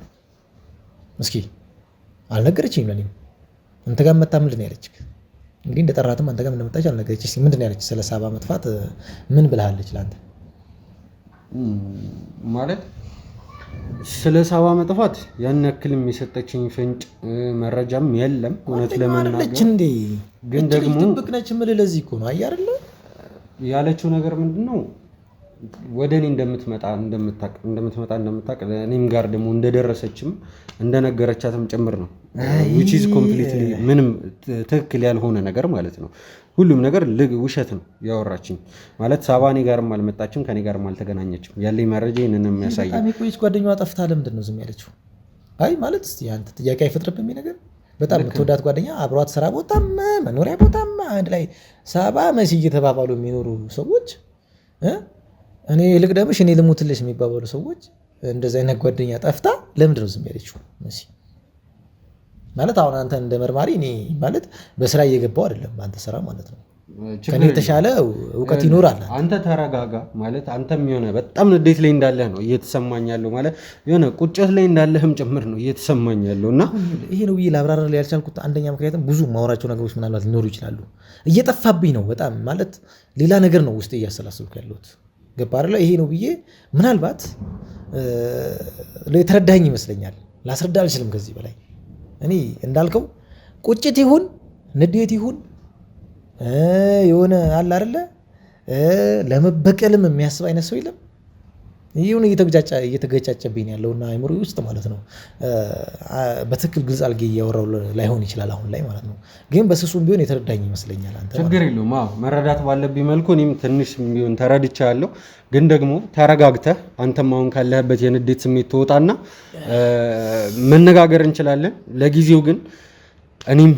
እስኪ አልነገረችኝም። ለኔ አንተ ጋር መጣ ምንድን ነው ያለችህ? እንግዲህ እንደጠራትም አንተ ጋር እንደመጣች አልነገረችኝ። እስኪ ምንድን ነው ያለችህ? ስለ ሳባ መጥፋት ምን ብለሃለች ለአንተ? ማለት ስለ ሳባ መጥፋት ያን ያክልም የሰጠችኝ ፍንጭ መረጃም የለም። እውነት ለመናገር እንዴ ግን ደግሞ ጥብቅ ነች የምልህ ለዚህ እኮ ነው። አይ አይደለ ያለችው ነገር ምንድነው ወደ እኔ እንደምትመጣ እንደምታውቅ እኔም ጋር ደግሞ እንደደረሰችም እንደነገረቻትም ጭምር ነው። which is completely ምንም ትክክል ያልሆነ ነገር ማለት ነው። ሁሉም ነገር ውሸት ነው ያወራችኝ ማለት ሳባ እኔ ጋርም አልመጣችም ከኔ ጋርም አልተገናኘችም። ያለኝ መረጃ ይሄንን ነው የሚያሳየው። በጣም ቆይች ጓደኛዋ ጠፍታ ለምንድን ነው ዝም ያለችው? አይ ማለት እስቲ አንተ ጥያቄ አይፈጥርብም ይሄ ነገር። በጣም የምትወዳት ጓደኛ አብሯት ስራ ቦታም መኖሪያ ቦታም አንድ ላይ ሳባ መሲ እየተባባሉ የሚኖሩ ሰዎች እኔ ልቅደምሽ እኔ ልሙትልሽ የሚባባሉ ሰዎች እንደዚህ አይነት ጓደኛ ጠፍታ ለምንድን ነው ዝም ያለችው መሲ? ማለት አሁን አንተ እንደ መርማሪ እኔ ማለት በስራ እየገባው አይደለም አንተ ስራ ማለት ነው ከኔ የተሻለ እውቀት ይኖራል። አንተ ተረጋጋ ማለት አንተም የሆነ በጣም ንዴት ላይ እንዳለህ ነው እየተሰማኝ ያለው ማለት የሆነ ቁጭት ላይ እንዳለህም ጭምር ነው እየተሰማኝ ያለው እና ይሄ ነው ብዬ ላብራራ ላይ ያልቻልኩት አንደኛ ምክንያቱም ብዙ ማውራቸው ነገሮች ምናልባት ሊኖሩ ይችላሉ። እየጠፋብኝ ነው በጣም ማለት ሌላ ነገር ነው ውስጥ እያሰላሰልኩ ያለሁት ገባ አይደለ? ይሄ ነው ብዬ ምናልባት የተረዳኸኝ ይመስለኛል። ላስረዳ አልችልም ከዚህ በላይ እኔ እንዳልከው ቁጭት ይሁን ንዴት ይሁን የሆነ አለ አይደለ ለመበቀልም የሚያስብ አይነት ሰው የለም። ይሁን እየተገጫጨብኝ ያለውና አይምሮ ውስጥ ማለት ነው። በትክክል ግልጽ አልጌ እያወራው ላይሆን ይችላል አሁን ላይ ማለት ነው። ግን በስሱም ቢሆን የተረዳኝ ይመስለኛል። አንተ ችግር የለውም። አዎ መረዳት ባለብኝ መልኩ እኔም ትንሽ ቢሆን ተረድቻለሁ። ግን ደግሞ ተረጋግተህ አንተም አሁን ካለህበት የንዴት ስሜት ትወጣና መነጋገር እንችላለን። ለጊዜው ግን እኔም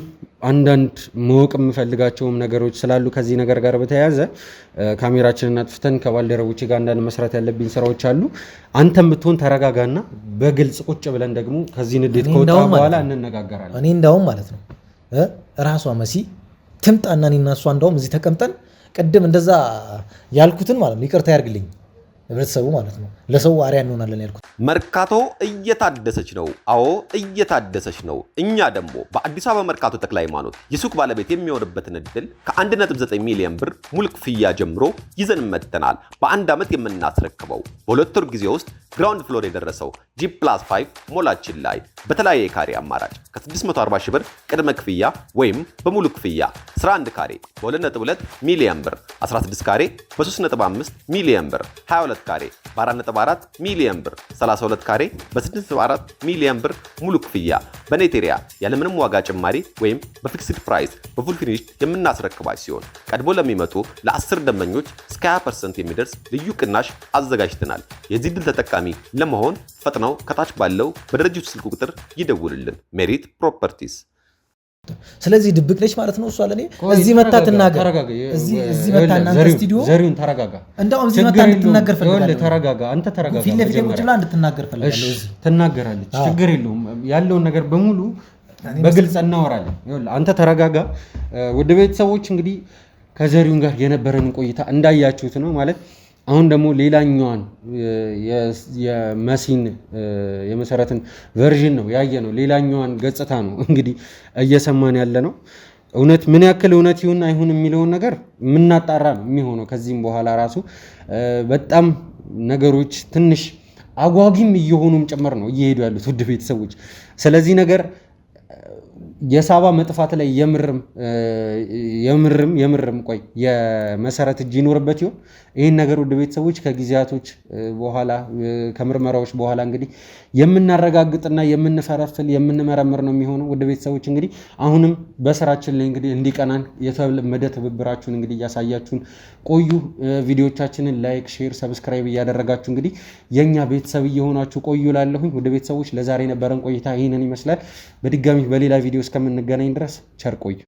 አንዳንድ ማወቅ የምፈልጋቸውም ነገሮች ስላሉ ከዚህ ነገር ጋር በተያያዘ ካሜራችንን አጥፍተን ከባልደረቦቼ ጋር አንዳንድ መስራት ያለብኝ ስራዎች አሉ። አንተም ብትሆን ተረጋጋና በግልጽ ቁጭ ብለን ደግሞ ከዚህ ንዴት ከወጣ በኋላ እንነጋገራለን። እኔ እንዳውም ማለት ነው ራሷ መሲ ትምጣና እኔና እሷ እንዳውም እዚህ ተቀምጠን ቅድም እንደዛ ያልኩትን ማለት ነው ይቅርታ ያርግልኝ ህብረተሰቡ ማለት ነው ለሰው አሪያ እንሆናለን ያልኩት። መርካቶ እየታደሰች ነው። አዎ እየታደሰች ነው። እኛ ደግሞ በአዲስ አበባ መርካቶ ተክለ ሃይማኖት የሱቅ ባለቤት የሚሆንበትን እድል ከ1.9 ሚሊዮን ብር ሙሉ ክፍያ ጀምሮ ይዘን መጥተናል። በአንድ ዓመት የምናስረክበው በሁለት ወር ጊዜ ውስጥ ግራውንድ ፍሎር የደረሰው G+5 ሞላችን ላይ በተለያየ ካሬ አማራጭ ከ640 ሺህ ብር ቅድመ ክፍያ ወይም በሙሉ ክፍያ 11 ካሬ በ2.2 ሚሊዮን ብር፣ 16 ካሬ በ3.5 ሚሊዮን ብር፣ 22 ካሬ በ4.4 ሚሊዮን ብር፣ 32 ካሬ በ6.4 ሚሊዮን ብር ሙሉ ክፍያ በኔት ኤሪያ ያለምንም ዋጋ ጭማሪ ወይም በፊክስድ ፕራይስ በፉል ፊኒሽ የምናስረክባች ሲሆን ቀድሞ ለሚመጡ ለ10 ደንበኞች እስከ 20% የሚደርስ ልዩ ቅናሽ አዘጋጅተናል። የዚህ ድል ተጠቃሚ ለመሆን ፈጥነው ከታች ባለው በድርጅቱ ስልክ ቁጥር ይደውልልን። ሜሪት ፕሮፐርቲስ። ስለዚህ ድብቅ ነች ማለት ነው እሷ ለኔ እዚህ መታ ትናገር እዚህ መታ እናንተ ስቱዲዮ ዘሪሁን ተረጋጋ። እንደውም እዚህ መታ እንድትናገር ፈልጋለሁ። ተረጋጋ አንተ ተረጋጋ። ፊት ለፊት ቁጭ ብላ እንድትናገር ፈልጋለሁ። እዚህ ትናገራለች ችግር የለውም። ያለውን ነገር በሙሉ በግልጽ እናወራለን። ይኸውልህ አንተ ተረጋጋ። ውድ ቤተሰቦች እንግዲህ ከዘሪሁን ጋር የነበረን ቆይታ እንዳያችሁት ነው ማለት አሁን ደግሞ ሌላኛዋን የመሲን የመሰረትን ቨርዥን ነው ያየ ነው። ሌላኛዋን ገጽታ ነው እንግዲህ እየሰማን ያለ ነው። እውነት ምን ያክል እውነት ይሁን አይሁን የሚለውን ነገር የምናጣራ ነው የሚሆነው። ከዚህም በኋላ ራሱ በጣም ነገሮች ትንሽ አጓጊም እየሆኑም ጭምር ነው እየሄዱ ያሉት ውድ ቤተሰቦች። ስለዚህ ነገር የሳባ መጥፋት ላይ የምርም ቆይ የመሰረት እጅ ይኖርበት ይሆን? ይህን ነገር ውድ ቤተሰቦች ከጊዜያቶች በኋላ ከምርመራዎች በኋላ እንግዲህ የምናረጋግጥና የምንፈረፍል የምንመረምር ነው የሚሆነው። ውድ ቤተሰቦች እንግዲህ አሁንም በስራችን ላይ እንግዲህ እንዲቀናን የተለመደ ትብብራችሁን እንግዲህ እያሳያችሁን ቆዩ። ቪዲዮቻችንን ላይክ፣ ሼር፣ ሰብስክራይብ እያደረጋችሁ እንግዲህ የኛ ቤተሰብ እየሆናችሁ ቆዩ ላለሁኝ። ውድ ቤተሰቦች ለዛሬ የነበረን ቆይታ ይህንን ይመስላል። በድጋሚ በሌላ ቪዲዮ እስከምንገናኝ ድረስ ቸር ቆዩ።